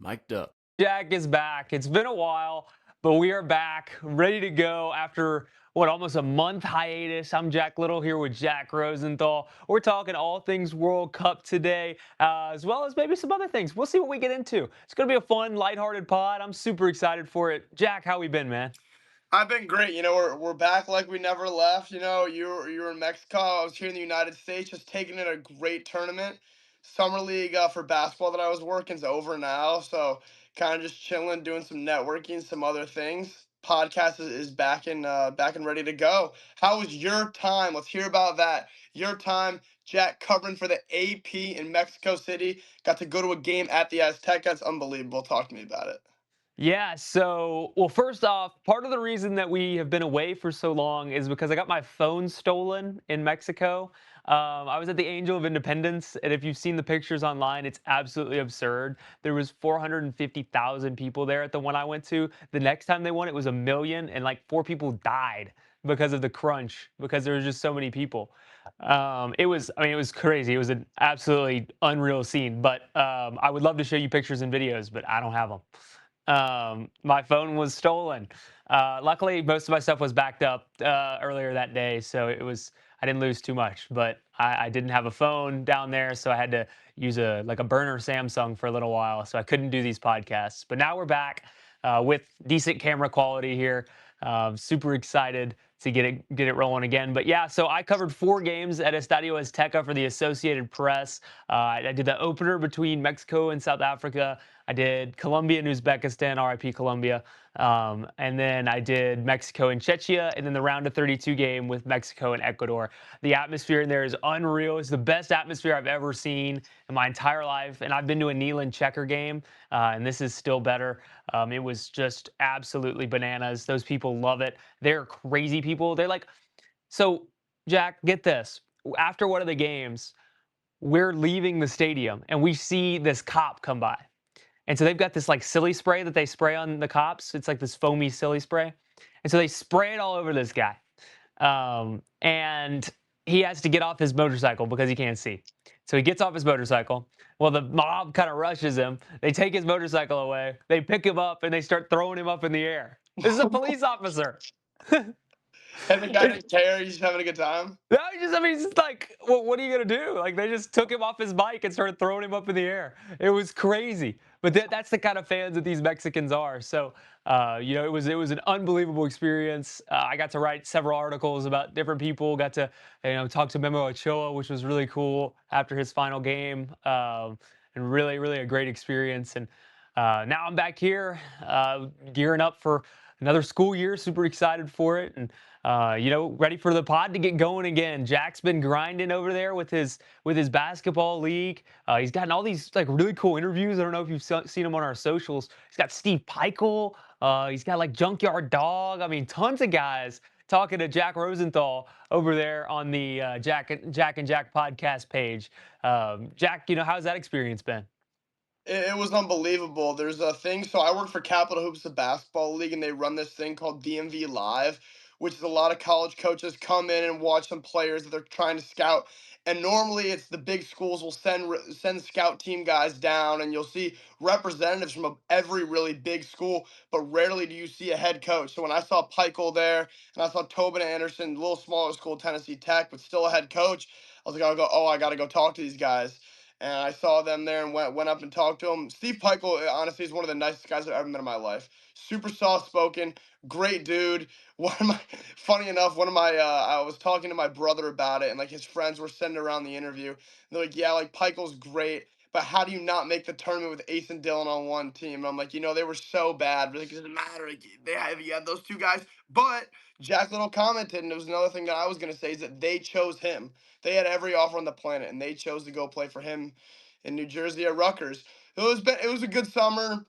Mic'd up. Jack is back. It's been a while, but we are back, ready to go after what almost a month hiatus. I'm Jack Little here with Jack Rosenthal. We're talking all things World Cup today, as well as maybe some other things. We'll see what we get into. It's going to be a fun, lighthearted pod. I'm super excited for it. Jack, how we been, man? I've been great. We're back like we never left. You were in Mexico. I was here in the United States, just taking in a great tournament. Summer league for basketball that I was working is over now, so kind of just chilling, doing some networking, some other things. Podcast is back and ready to go. How was your time? Let's hear about that. Your time, Jack, covering for the AP in Mexico City. Got to go to a game at the Azteca. It's unbelievable. Talk to me about it. Yeah, well, first off, part of the reason that we have been away for so long is because I got my phone stolen in Mexico. I was at the Angel of Independence, and if you've seen the pictures online, it's absolutely absurd. There was 450,000 people there at the one I went to. The next time they won, it was a million, and like four people died because of the crunch, because there was just so many people. It was crazy. It was an absolutely unreal scene. But I would love to show you pictures and videos, but I don't have them. My phone was stolen. Luckily, most of my stuff was backed up earlier that day, so I didn't lose too much. But I didn't have a phone down there, so I had to use a burner Samsung for a little while, so I couldn't do these podcasts. But now we're back with decent camera quality here. Super excited to get it rolling again. But yeah, so I covered four games at Estadio Azteca for the Associated Press. I did the opener between Mexico and South Africa. I did Colombia and Uzbekistan, RIP Colombia. And then I did Mexico and Czechia, and then the round of 32 game with Mexico and Ecuador. The atmosphere in there is unreal. It's the best atmosphere I've ever seen in my entire life. And I've been to a kneel and checker game, and this is still better. It was just absolutely bananas. Those people love it. They're crazy people. So, Jack, get this. After one of the games, we're leaving the stadium and we see this cop come by. And so they've got this like silly spray that they spray on the cops. It's like this foamy silly spray. And so they spray it all over this guy. And he has to get off his motorcycle because he can't see. So he gets off his motorcycle. Well, the mob kind of rushes him. They take his motorcycle away. They pick him up and they start throwing him up in the air. This is a police officer. And the guy didn't care. He's just having a good time. No, it's just like, well, what are you gonna do? Like, they just took him off his bike and started throwing him up in the air. It was crazy, but that's the kind of fans that these Mexicans are. So, it was an unbelievable experience. I got to write several articles about different people. Got to, talk to Memo Ochoa, which was really cool after his final game, and really, really a great experience. And now I'm back here, gearing up for another school year. Super excited for it, and ready for the pod to get going again. Jack's been grinding over there with his basketball league. He's gotten all these like really cool interviews. I don't know if you've seen him on our socials. He's got Steve Peichel. He's got like Junkyard Dog. I mean, tons of guys talking to Jack Rosenthal over there on the Jack podcast page. Jack, how's that experience been? It was unbelievable. There's a thing. So I work for Capital Hoops, the basketball league, and they run this thing called DMV Live, which is a lot of college coaches come in and watch some players that they're trying to scout. And normally it's the big schools will send scout team guys down, and you'll see representatives from every really big school, but rarely do you see a head coach. So when I saw Peichel there, and I saw Tobin Anderson, a little smaller school, Tennessee Tech, but still a head coach, I was like, I got to go talk to these guys, and I saw them there and went up and talked to him. Steve Peichel, honestly, is one of the nicest guys I've ever met in my life. Super soft spoken, great dude. One of my, funny enough, I was talking to my brother about it, and like his friends were sending around the interview. They're like, yeah, like Peichel's great, but how do you not make the tournament with Ace and Dylan on one team? And I'm like, they were so bad. But like, it doesn't matter. Like, you had those two guys. But Jack Little commented, and it was another thing that I was gonna say is that they chose him. They had every offer on the planet, and they chose to go play for him in New Jersey at Rutgers. It was a good summer.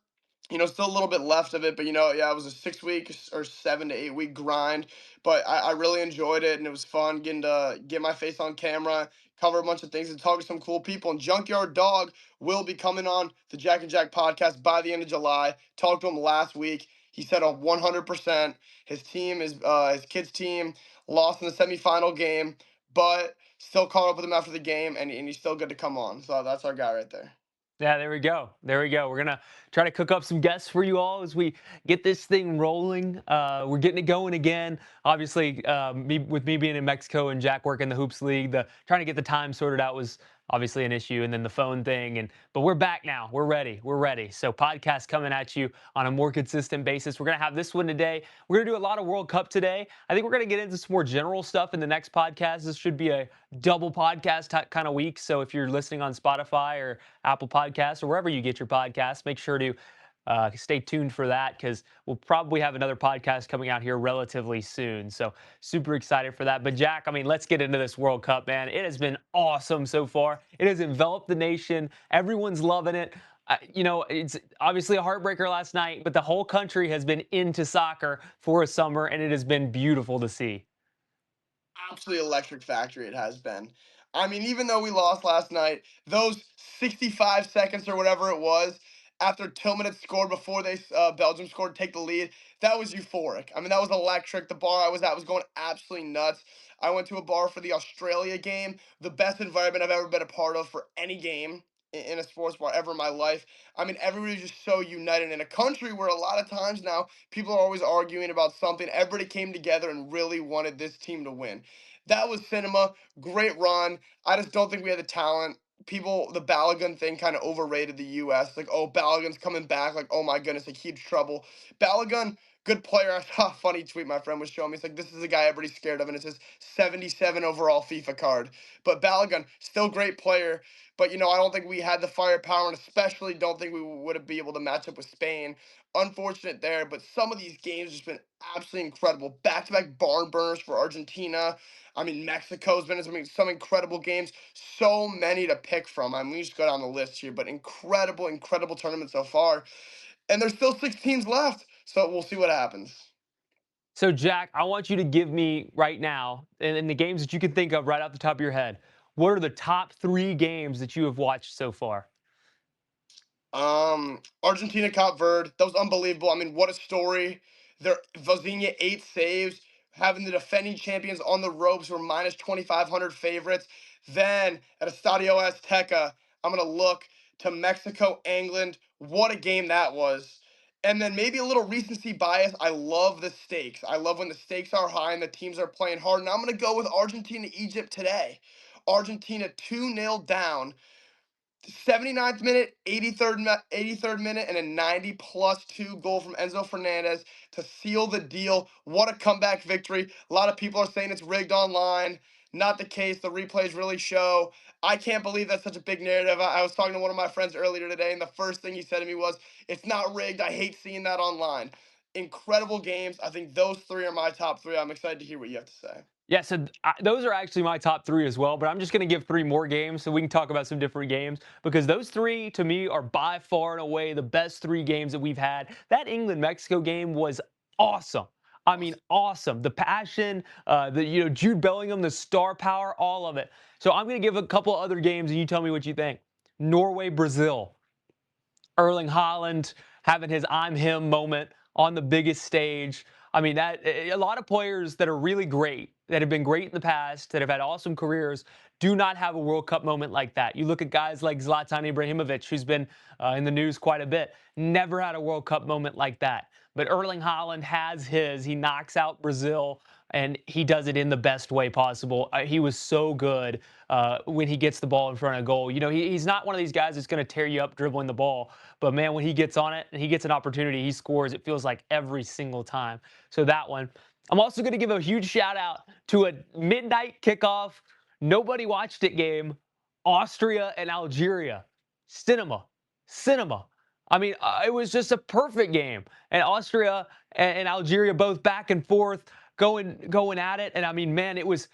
Still a little bit left of it, but yeah, it was a 6 week or 7 to 8 week grind. But I really enjoyed it, and it was fun getting to get my face on camera, cover a bunch of things, and talk to some cool people. And Junkyard Dog will be coming on the Jack and Jack podcast by the end of July. Talked to him last week. He said on 100%. His kids' team lost in the semifinal game, but still caught up with him after the game, and he's still good to come on. So that's our guy right there. Yeah, there we go. There we go. We're gonna try to cook up some guests for you all as we get this thing rolling. We're getting it going again. Obviously, with me being in Mexico and Jack working the hoops league, the trying to get the time sorted out was obviously an issue, and then the phone thing. But we're back now. We're ready. We're ready. So podcast coming at you on a more consistent basis. We're gonna have this one today. We're gonna do a lot of World Cup today. I think we're gonna get into some more general stuff in the next podcast. This should be a double podcast kind of week. So if you're listening on Spotify or Apple Podcasts or wherever you get your podcasts, make sure to stay tuned for that because we'll probably have another podcast coming out here relatively soon. So super excited for that. But Jack, I mean, let's get into this World Cup, man. It has been awesome so far. It has enveloped the nation. Everyone's loving it. It's obviously a heartbreaker last night, but the whole country has been into soccer for a summer, and it has been beautiful to see. Absolutely electric factory it has been. I mean, even though we lost last night, those 65 seconds or whatever it was after Tillman had scored before Belgium scored to take the lead, that was euphoric. I mean, that was electric. The bar I was at was going absolutely nuts. I went to a bar for the Australia game, the best environment I've ever been a part of for any game in a sports bar ever in my life. I mean, everybody's just so united in a country where a lot of times now people are always arguing about something. Everybody came together and really wanted this team to win. That was cinema. Great run. I just don't think we had the talent. People, the Balogun thing kind of overrated the U.S. Like, oh, Balogun's coming back. Like, oh my goodness, like huge trouble. Balogun, good player. I saw a funny tweet my friend was showing me. It's like, this is the guy everybody's scared of, and it says 77 overall FIFA card. But Balogun, still great player. But, I don't think we had the firepower, and especially don't think we would have been able to match up with Spain. Unfortunate there, but some of these games have just been absolutely incredible. Back to back barn burners for Argentina. I mean, Mexico's been in some incredible games. So many to pick from. I mean, we just go down the list here, but incredible, incredible tournament so far. And there's still six teams left, so we'll see what happens. So, Jack, I want you to give me right now, and in the games that you can think of right off the top of your head, what are the top three games that you have watched so far? Argentina Cape Verde, that was unbelievable. I mean, what a story. Their Vozinha 8 saves, having the defending champions on the ropes who are minus 2,500 favorites. Then at Estadio Azteca, I'm gonna look to Mexico, England. What a game that was. And then maybe a little recency bias. I love the stakes. I love when the stakes are high and the teams are playing hard. And I'm gonna go with Argentina Egypt today. Argentina 2-0 down 79th minute, 83rd minute, and a 90 plus two goal from Enzo Fernandez to seal the deal. What a comeback victory. A lot of people are saying it's rigged online. Not the case. The replays really show. I can't believe that's such a big narrative. I was talking to one of my friends earlier today, and the first thing he said to me was, "It's not rigged. I hate seeing that online." Incredible games. I think those three are my top three. I'm excited to hear what you have to say. Yeah, so those are actually my top three as well, but I'm just going to give three more games so we can talk about some different games because those three to me are by far and away the best three games that we've had. That England Mexico game was awesome. I mean, Awesome. awesome. The passion, the Jude Bellingham, the star power, all of it. So I'm going to give a couple other games and you tell me what you think. Norway, Brazil. Erling Haaland having his I'm him moment on the biggest stage. I mean, that a lot of players that are really great, that have been great in the past, that have had awesome careers, do not have a World Cup moment like that. You look at guys like Zlatan Ibrahimovic, who's been in the news quite a bit, never had a World Cup moment like that. But Erling Haaland has his. He knocks out Brazil, and he does it in the best way possible. He was so good when he gets the ball in front of goal. He's not one of these guys that's going to tear you up dribbling the ball. But man, when he gets on it and he gets an opportunity, he scores. It feels like every single time. So that one. I'm also going to give a huge shout out to a midnight kickoff. Nobody watched it game. Austria and Algeria. Cinema. Cinema. I mean, it was just a perfect game. And Austria and Algeria both back and forth going at it. And I mean, man, it was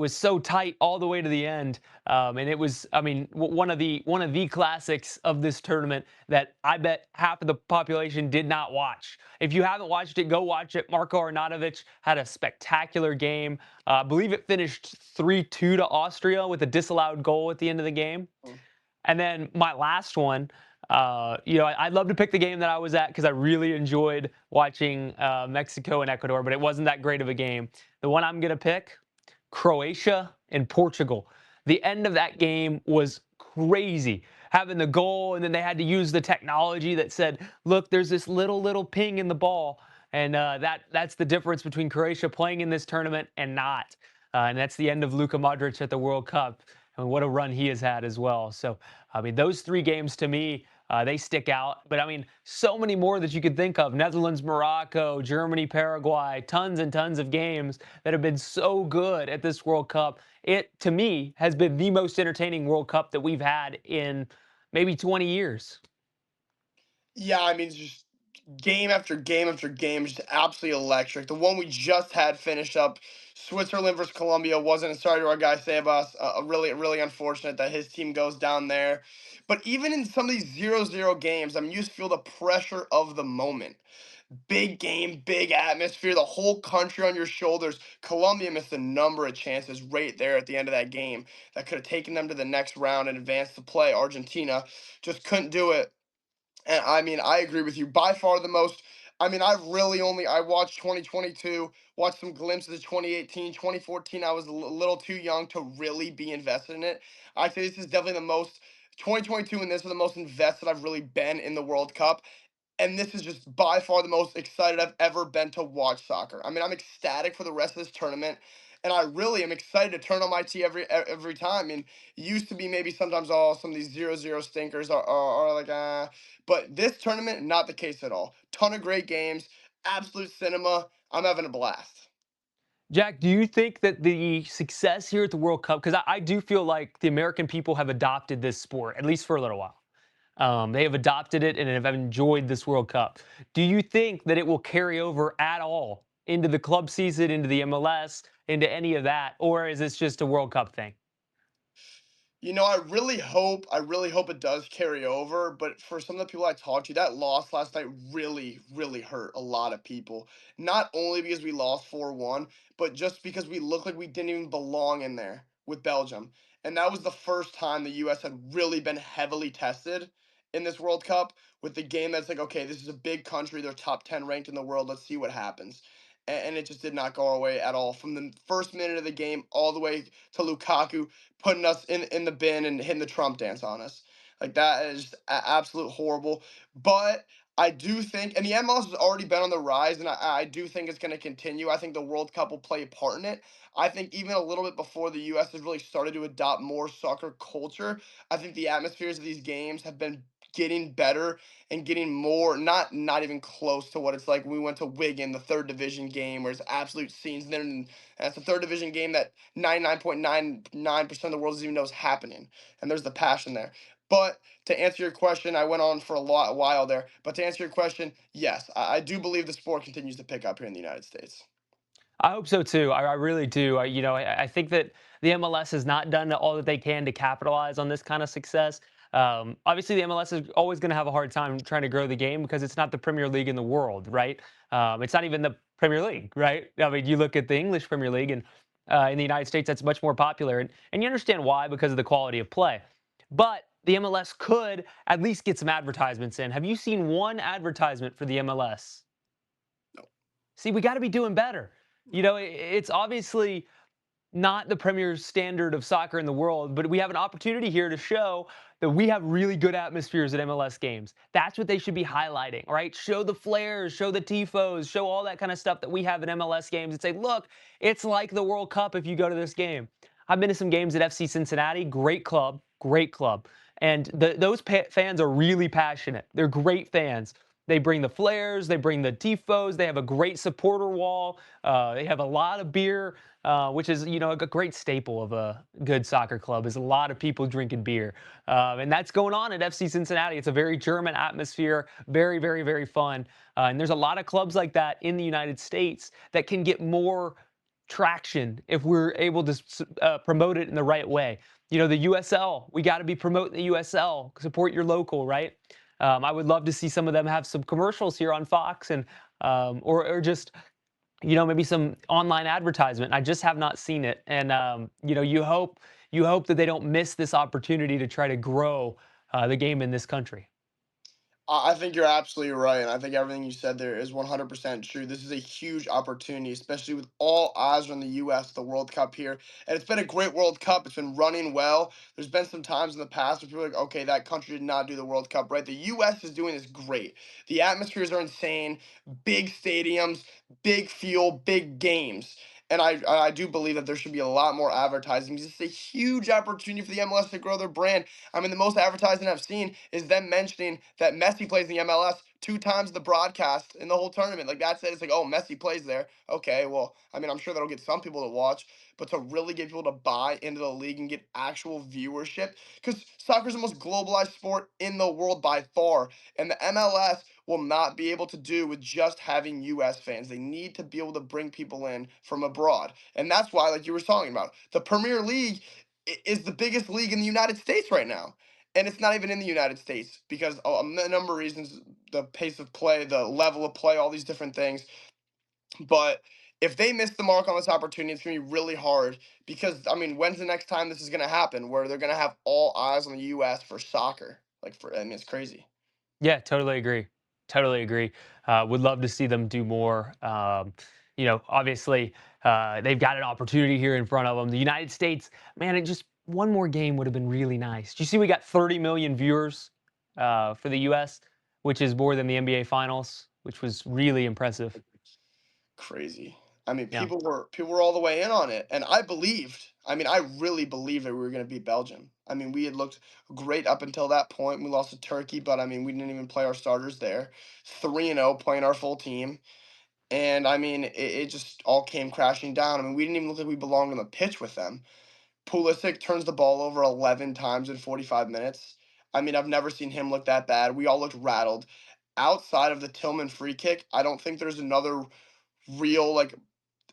so tight all the way to the end. And it was, I mean, one of the classics of this tournament that I bet half of the population did not watch. If you haven't watched it, go watch it. Marko Arnautovic had a spectacular game. I believe it finished 3-2 to Austria with a disallowed goal at the end of the game. Mm. And then my last one, I'd love to pick the game that I was at because I really enjoyed watching Mexico and Ecuador, but it wasn't that great of a game. The one I'm going to pick, Croatia and Portugal. The end of that game was crazy. having the goal, and then they had to use the technology that said, "Look, there's this little ping in the ball," and that's the difference between Croatia playing in this tournament and not. And that's the end of Luka Modric at the World Cup. And what a run he has had as well. So, I mean, those three games to me, they stick out. But I mean, so many more that you could think of: Netherlands, Morocco, Germany, Paraguay, tons and tons of games that have been so good at this World Cup. It, to me, has been the most entertaining World Cup that we've had in maybe 20 years. Yeah, I mean, it's just game after game after game, just absolutely electric. The one we just had finished up, Switzerland versus Colombia, wasn't. Sorry to our guy Sebas. Really unfortunate that his team goes down there. But even in some of these 0-0 games, I mean, you just feel the pressure of the moment. Big game, big atmosphere, the whole country on your shoulders. Colombia missed a number of chances right there at the end of that game that could have taken them to the next round and advanced to play. Argentina just couldn't do it. And I mean, I agree with you. By far the most. I mean, I watched 2022, watched some glimpses of 2018, 2014. I was a little too young to really be invested in it. I'd say this is definitely the most 2022 and this are the most invested I've really been in the World Cup, and this is just by far the most excited I've ever been to watch soccer. I mean, I'm ecstatic for the rest of this tournament, and I really am excited to turn on my TV every time. I mean, it used to be maybe sometimes some of these 0-0 stinkers are like but this tournament not the case at all. Ton of great games, absolute cinema. I'm having a blast. Jack, do you think that the success here at the World Cup, because I do feel like the American people have adopted this sport, at least for a little while. They have adopted it and have enjoyed this World Cup. Do you think that it will carry over at all into the club season, into the MLS, into any of that? Or is this just a World Cup thing? You know, I really hope it does carry over. But for some of the people I talked to, that loss last night really hurt a lot of people. Not only because we lost 4-1, but just because we looked like we didn't even belong in there with Belgium. And that was the first time the US had really been heavily tested in this World Cup with the game that's like, okay, this is a big country, they're top 10 ranked in the world, let's see what happens. And it just did not go our way at all. From the first minute of the game all the way to Lukaku putting us in the bin and hitting the Trump dance on us. Like that is absolute horrible. But I do think, and the MLS has already been on the rise, and I do think it's going to continue. I think the World Cup will play a part in it. I think even a little bit before the U.S. has really started to adopt more soccer culture, I think the atmospheres of these games have been getting better and getting more not even close to what it's like when we went to Wigan, the third division game, where it's absolute scenes there, and that's a third division game that 99.99% of the world doesn't even know is happening. And there's the passion there. But to answer your question, I went on for a while there. But to answer your question, yes, I do believe the sport continues to pick up here in the United States. I hope so too. I really do. I think that the MLS has not done all that they can to capitalize on this kind of success. Obviously, the MLS is always going to have a hard time trying to grow the game because it's not the Premier League in the world, right? It's not even the Premier League, right? I mean, you look at the English Premier League, and in the United States, that's much more popular, and you understand why, because of the quality of play. But the MLS could at least get some advertisements in. Have you seen one advertisement for the MLS? No. See, we got to be doing better. It's obviously not the premier standard of soccer in the world, but we have an opportunity here to show that we have really good atmospheres at MLS games. That's what they should be highlighting, right? Show the flares, show the tifos, show all that kind of stuff that we have at MLS games and say, look, it's like the World Cup if you go to this game. I've been to some games at FC Cincinnati, great club, great club. And those fans are really passionate. They're great fans. They bring the flares, they bring the tifos, they have a great supporter wall, they have a lot of beer, which is a great staple of a good soccer club is a lot of people drinking beer, and that's going on at FC Cincinnati. It's a very German atmosphere, very fun, and there's a lot of clubs like that in the United States that can get more traction if we're able to promote it in the right way. The USL, we got to be promoting the USL, support your local, right? I would love to see some of them have some commercials here on Fox and or just maybe some online advertisement. I just have not seen it, and you hope that they don't miss this opportunity to try to grow the game in this country. I think you're absolutely right, and I think everything you said there is 100% true. This is a huge opportunity, especially with all eyes on the U.S., the World Cup here. And it's been a great World Cup. It's been running well. There's been some times in the past where people are like, okay, that country did not do the World Cup right. The U.S. is doing this great. The atmospheres are insane, big stadiums, big fuel, big games. And I do believe that there should be a lot more advertising because it's a huge opportunity for the MLS to grow their brand. I mean, the most advertising I've seen is them mentioning that Messi plays in the MLS two times the broadcast in the whole tournament. Like that's it. It's like, oh, Messi plays there. Okay, well, I mean, I'm sure that'll get some people to watch, but to really get people to buy into the league and get actual viewership, because soccer is the most globalized sport in the world by far, and the MLS will not be able to do with just having US fans. They need to be able to bring people in from abroad. And that's why, like you were talking about, the Premier League is the biggest league in the United States right now. And it's not even in the United States because a number of reasons, the pace of play, the level of play, all these different things. But if they miss the mark on this opportunity, it's going to be really hard because, I mean, when's the next time this is going to happen where they're going to have all eyes on the US for soccer? I mean, it's crazy. Yeah, totally agree. Totally agree. Would love to see them do more. Obviously, they've got an opportunity here in front of them. The United States, man, it just one more game would have been really nice. Do you see we got 30 million viewers for the U.S., which is more than the NBA Finals, which was really impressive. Crazy. I mean, Yeah. people were all the way in on it, and I believed. I mean, I really believed that we were going to beat Belgium. I mean, we had looked great up until that point. We lost to Turkey, but I mean, we didn't even play our starters there. 3-0 playing our full team. And I mean, it just all came crashing down. I mean, we didn't even look like we belonged on the pitch with them. Pulisic turns the ball over 11 times in 45 minutes. I mean, I've never seen him look that bad. We all looked rattled. Outside of the Tillman free kick, I don't think there's another real like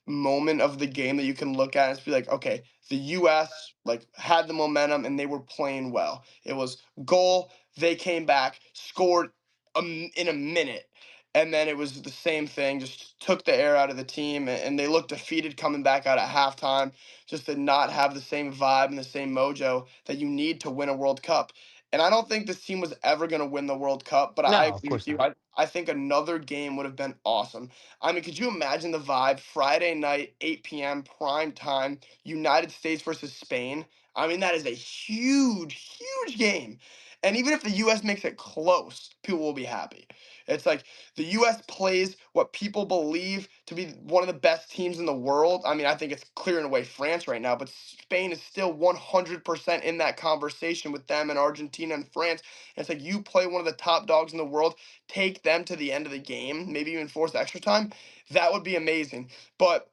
moment of the game that you can look at and just be like, okay, the US like had the momentum and they were playing well. It was goal, they came back, scored in a minute. And then it was the same thing, just took the air out of the team and they looked defeated coming back out at halftime, just did not have the same vibe and the same mojo that you need to win a World Cup. And I don't think this team was ever going to win the World Cup, but I No, of agree with course you. not. I think another game would have been awesome. I mean, could you imagine the vibe? Friday night, 8 p.m., prime time, United States versus Spain. I mean, that is a huge, huge game. And even if the US makes it close, people will be happy. It's like the US plays what people believe to be one of the best teams in the world. I mean, I think it's clearing away France right now, but Spain is still 100% in that conversation with them and Argentina and France. And it's like you play one of the top dogs in the world, take them to the end of the game, maybe even force extra time. That would be amazing. But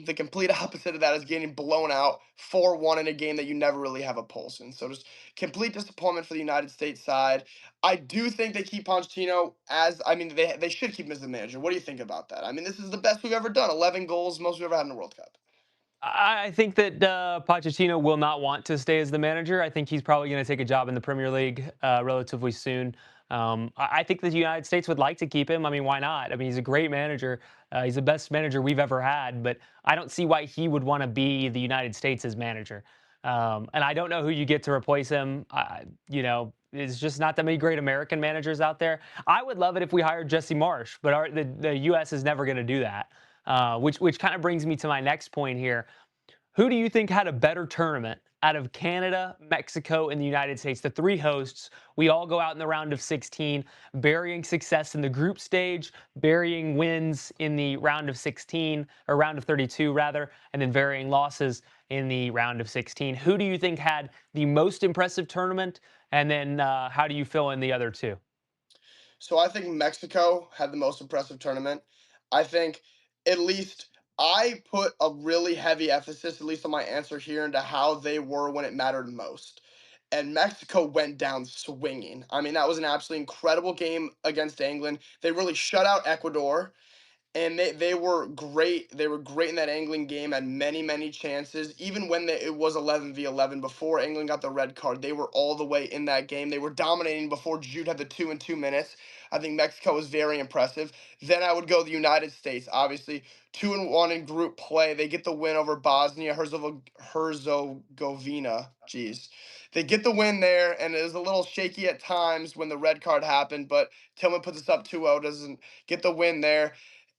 the complete opposite of that is getting blown out 4-1 in a game that you never really have a pulse in. So just complete disappointment for the United States side. I do think they keep Pochettino as I mean they should keep him as the manager. What do you think about that? I mean, this is the best we've ever done. 11 goals, most we've ever had in a World Cup. I think that Pochettino will not want to stay as the manager. I think he's probably going to take a job in the Premier League relatively soon. I think the United States would like to keep him. I mean, why not? I mean, he's a great manager. He's the best manager we've ever had, but I don't see why he would want to be the United States' manager. And I don't know who you get to replace him. There's just not that many great American managers out there. I would love it if we hired Jesse Marsh, but the U.S. is never going to do that. Which kind of brings me to my next point here. Who do you think had a better tournament out of Canada, Mexico, and the United States? The three hosts, we all go out in the round of 16, burying success in the group stage, burying wins in the round of 16, or round of 32, rather, and then varying losses in the round of 16. Who do you think had the most impressive tournament? And then how do you fill in the other two? So I think Mexico had the most impressive tournament. I think at least I put a really heavy emphasis, at least on my answer here, into how they were when it mattered most. And Mexico went down swinging. I mean, that was an absolutely incredible game against England. They really shut out Ecuador. and they were great. They were great in that England game. Had many chances. Even when it was 11v11 before England got the red card, they were all the way in that game. They were dominating before Jude had the 2 in 2 minutes. I think Mexico was very impressive. Then I would go the United States. Obviously, 2-1 in group play. They get the win over Bosnia Herzegovina. Jeez. They get the win there, and it was a little shaky at times when the red card happened, but Tillman puts us up 2-0, doesn't get the win there.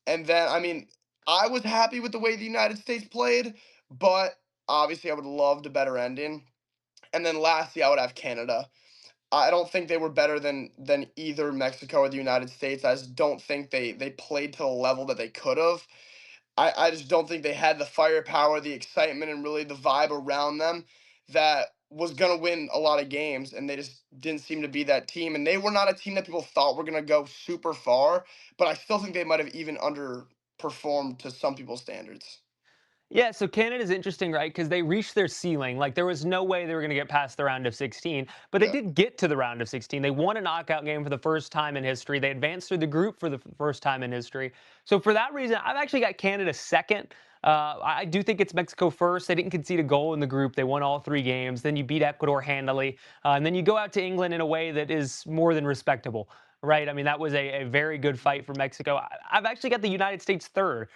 And then, I mean, I was happy with the way the United States played, but obviously I would love a better ending. And then lastly, I would have Canada. I don't think they were better than either Mexico or the United States. I just don't think they played to the level that they could have. I just don't think they had the firepower, the excitement, and really the vibe around them that was going to win a lot of games. And they just didn't seem to be that team. And they were not a team that people thought were going to go super far, but I still think they might have even underperformed to some people's standards. Yeah, so Canada's interesting, right? Because they reached their ceiling. Like there was no way they were going to get past the round of 16, but they Yeah. did get to the round of 16. They won a knockout game for the first time in history. They advanced through the group for the first time in history. So for that reason, I've actually got Canada second. I do think it's Mexico first. They didn't concede a goal in the group. They won all three games. Then you beat Ecuador handily, and then you go out to England in a way that is more than respectable, right? I mean, that was a very good fight for Mexico. I've actually got the United States third.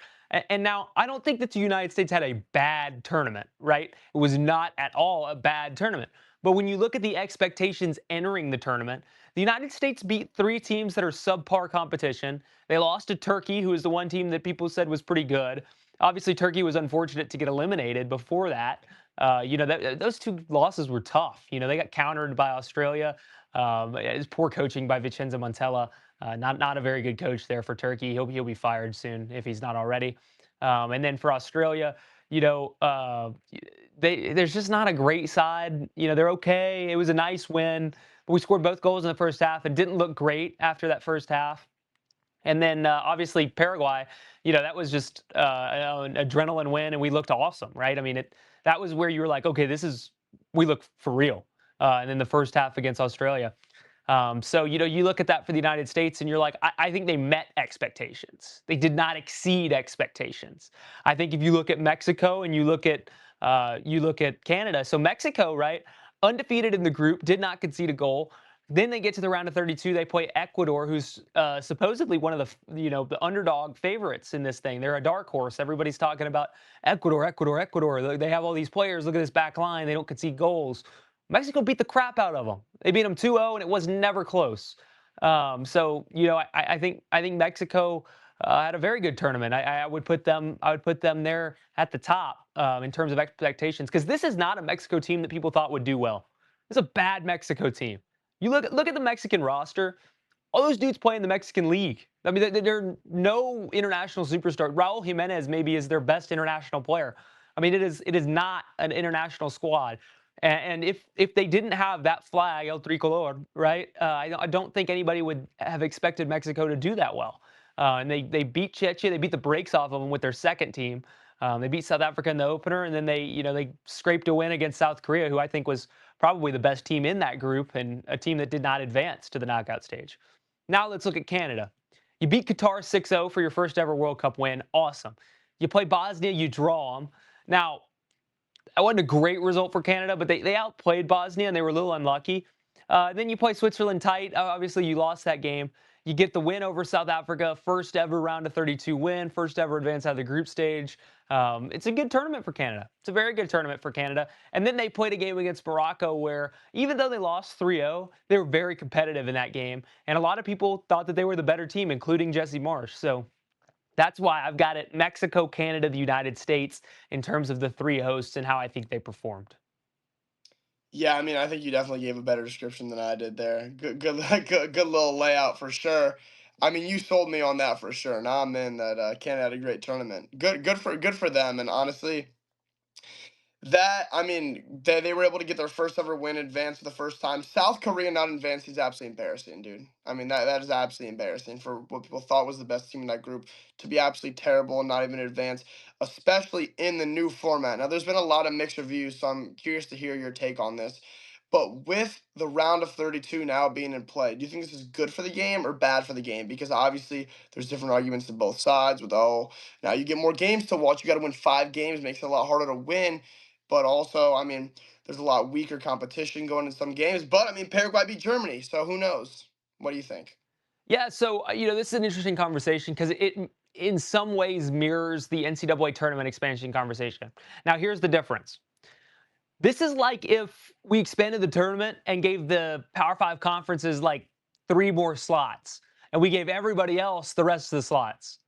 And now I don't think that the United States had a bad tournament, right? It was not at all a bad tournament. But when you look at the expectations entering the tournament, the United States beat three teams that are subpar competition. They lost to Turkey, who is the one team that people said was pretty good. Obviously, Turkey was unfortunate to get eliminated before that. Those two losses were tough. They got countered by Australia. It's poor coaching by Vincenzo Montella. Not a very good coach there for Turkey. He'll be fired soon if he's not already. And then for Australia, you know, uh, there's just not a great side. They're okay. It was a nice win, but we scored both goals in the first half and didn't look great after that first half. And then obviously Paraguay, that was just an adrenaline win, and we looked awesome, right? I mean, that was where you were like, okay, we look for real. And then the first half against Australia. So, you look at that for the United States and you're like, I think they met expectations. They did not exceed expectations. I think if you look at Mexico and you look at Canada, so Mexico, right, undefeated in the group, did not concede a goal. Then they get to the round of 32. They play Ecuador, who's supposedly one of the underdog favorites in this thing. They're a dark horse. Everybody's talking about Ecuador, Ecuador, Ecuador. They have all these players. Look at this back line. They don't concede goals. Mexico beat the crap out of them. They beat them 2-0, and it was never close. I think Mexico had a very good tournament. I would put them there at the top in terms of expectations because this is not a Mexico team that people thought would do well. It's a bad Mexico team. You look at the Mexican roster. All those dudes play in the Mexican League. I mean, there are no international superstar. Raul Jimenez maybe is their best international player. I mean, it is not an international squad. And if they didn't have that flag, El Tricolor, right? I don't think anybody would have expected Mexico to do that well. And they beat Czechia. They beat the brakes off of them with their second team. They beat South Africa in the opener, and then they scraped a win against South Korea, who I think was probably the best team in that group and a team that did not advance to the knockout stage. Now let's look at Canada. You beat Qatar 6-0 for your first ever World Cup win. Awesome. You play Bosnia, you draw them. Now, that wasn't a great result for Canada, but they outplayed Bosnia and they were a little unlucky. Then you play Switzerland tight. Obviously, you lost that game. You get the win over South Africa, first ever round of 32 win, first ever advance out of the group stage. It's a good tournament for Canada. It's a very good tournament for Canada. And then they played a game against Morocco where, even though they lost 3-0, they were very competitive in that game. And a lot of people thought that they were the better team, including Jesse Marsh. So that's why I've got it Mexico, Canada, the United States in terms of the three hosts and how I think they performed. Yeah, I mean, I think you definitely gave a better description than I did there. Good little layout for sure. I mean, you sold me on that for sure. Now I'm in that Canada had a great tournament. Good for them. And honestly, that I mean, they were able to get their first ever win, advance for the first time. South Korea not advanced is absolutely embarrassing, dude. I mean, that is absolutely embarrassing for what people thought was the best team in that group to be absolutely terrible and not even advance, especially in the new format. Now, there's been a lot of mixed reviews, so I'm curious to hear your take on this. But with the round of 32 now being in play, do you think this is good for the game or bad for the game? Because obviously there's different arguments to both sides with, oh, now you get more games to watch. You got to win 5 games, makes it a lot harder to win. But also, I mean, there's a lot weaker competition going in some games. But I mean, Paraguay beat Germany, so who knows? What do you think? Yeah, so this is an interesting conversation because in some ways mirrors the NCAA tournament expansion conversation. Now, here's the difference. This is like if we expanded the tournament and gave the Power Five conferences like three more slots, and we gave everybody else the rest of the slots.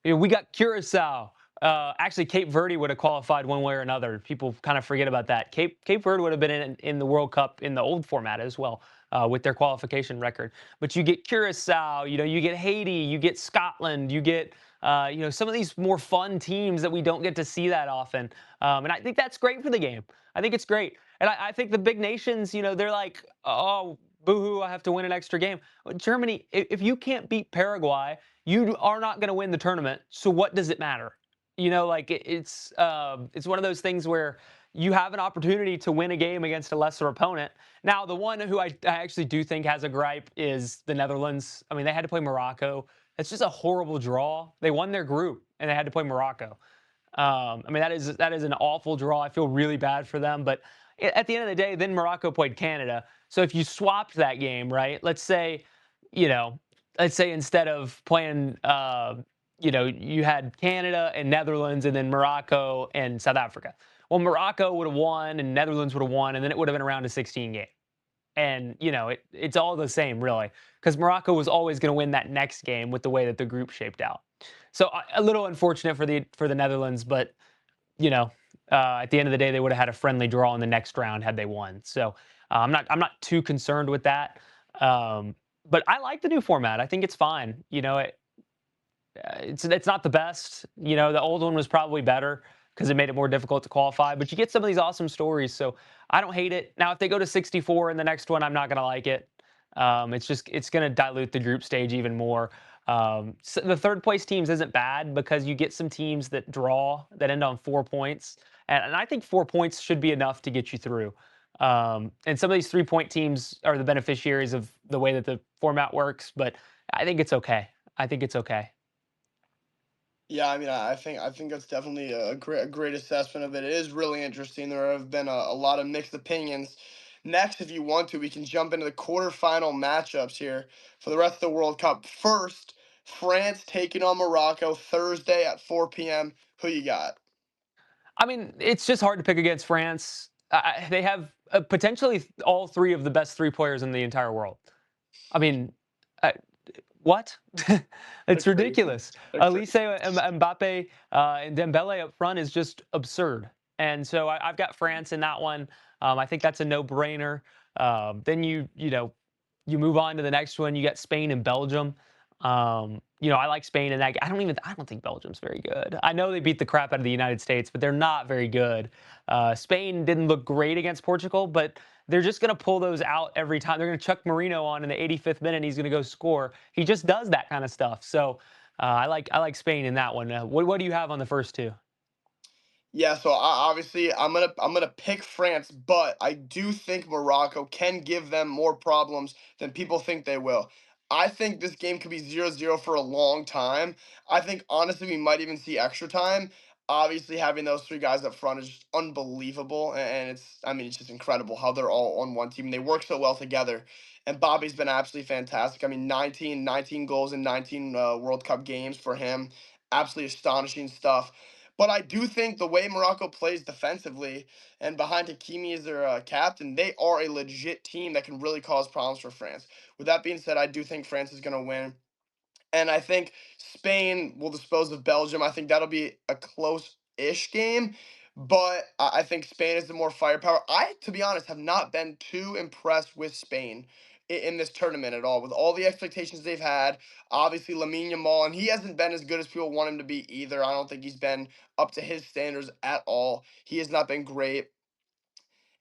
We got Curacao. Actually, Cape Verde would have qualified one way or another. People kind of forget about that. Cape Verde would have been in the World Cup in the old format as well, with their qualification record. But you get Curacao, you get Haiti, you get Scotland, you get some of these more fun teams that we don't get to see that often. And I think that's great for the game. I think it's great. And I think the big nations, they're like, oh, boohoo, I have to win an extra game. Germany, if you can't beat Paraguay, you are not going to win the tournament. So what does it matter? Like it's one of those things where you have an opportunity to win a game against a lesser opponent. Now, the one who I actually do think has a gripe is the Netherlands. I mean, they had to play Morocco. It's just a horrible draw. They won their group and they had to play Morocco. I mean, that is an awful draw. I feel really bad for them. But at the end of the day, then Morocco played Canada. So if you swapped that game, right? You know, let's say instead of playing, you had Canada and Netherlands, and then Morocco and South Africa. Well, Morocco would have won, and Netherlands would have won, and then it would have been around to 16 game. And it's all the same, really, because Morocco was always going to win that next game with the way that the group shaped out. So a little unfortunate for the Netherlands, but at the end of the day, they would have had a friendly draw in the next round had they won. So I'm not too concerned with that. Um, but I like the new format. I think it's fine. It's not the best. The old one was probably better because it made it more difficult to qualify. But you get some of these awesome stories, so I don't hate it. Now, if they go to 64 in the next one, I'm not going to like it. It's going to dilute the group stage even more. So the third place teams isn't bad because you get some teams that draw that end on 4 points, and I think 4 points should be enough to get you through. And some of these 3 point teams are the beneficiaries of the way that the format works, but I think it's okay. I think it's okay. Yeah, I mean, I think that's definitely a great assessment of it. It is really interesting. There have been a lot of mixed opinions. Next, if you want to, we can jump into the quarterfinal matchups here for the rest of the World Cup. First, France taking on Morocco Thursday at 4 p.m. Who you got? I mean, it's just hard to pick against France. They have potentially all three of the best three players in the entire world. I mean, uh, what? They're It's crazy. ridiculous. They're Elise, crazy. Mbappe, and Dembele up front is just absurd. And so I've got France in that one. I think that's a no-brainer. Then you move on to the next one. You got Spain and Belgium. I like Spain in that. I don't think Belgium's very good. I know they beat the crap out of the United States, but they're not very good. Spain didn't look great against Portugal, but they're just going to pull those out every time. They're going to chuck Marino on in the 85th minute. And he's going to go score. He just does that kind of stuff. So I like Spain in that one. What do you have on the first two? Yeah, so obviously I'm gonna pick France, but I do think Morocco can give them more problems than people think they will. I think this game could be 0-0 for a long time. I think honestly we might even see extra time. Obviously having those three guys up front is just unbelievable, and it's just incredible how they're all on one team. They work so well together. And Bobby's been absolutely fantastic. I mean, 19 goals in 19 World Cup games for him. Absolutely astonishing stuff. But I do think the way Morocco plays defensively and behind Hakimi as their captain, they are a legit team that can really cause problems for France. With that being said, I do think France is going to win. And I think Spain will dispose of Belgium. I think that'll be a close-ish game, but I think Spain is the more firepower. I, to be honest, have not been too impressed with Spain in this tournament at all. With all the expectations they've had, obviously Lamine Yamal, and he hasn't been as good as people want him to be either. I don't think he's been up to his standards at all. He has not been great.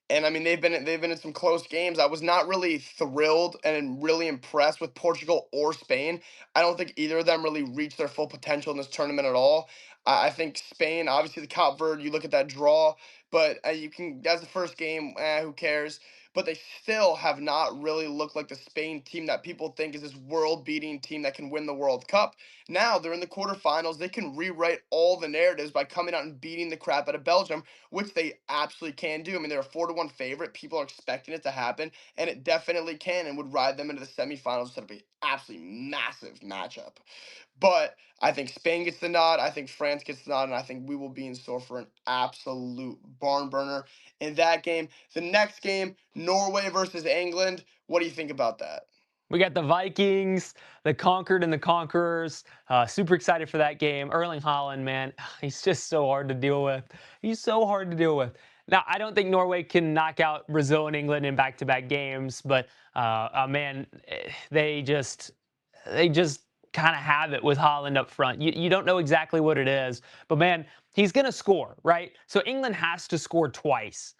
And I mean, they've been in some close games. I was not really thrilled and really impressed with Portugal or Spain. I don't think either of them really reached their full potential in this tournament at all. I think Spain, obviously the Cape Verde, you look at that draw, but you can that's the first game. Who cares? but they still have not really looked like the Spain team that people think is this world-beating team that can win the World Cup. Now they're in the quarterfinals. They can rewrite all the narratives by coming out and beating the crap out of Belgium, which they absolutely can do. I mean, they're a 4-1 favorite. People are expecting it to happen, and it definitely can and would ride them into the semifinals. So it'll be absolutely massive matchup. But I think Spain gets the nod. I think France gets the nod, and I think we will be in store for an absolute barn burner in that game. The next game, Norway versus England. What do you think about that? We got the Vikings, the Conquered and the Conquerors. Super excited for that game. Erling Haaland, man, he's just so hard to deal with. He's so hard to deal with. Now, I don't think Norway can knock out Brazil and England in back-to-back games, but man, they just kind of have it with Haaland up front. You don't know exactly what it is, but man, he's going to score, right? So England has to score twice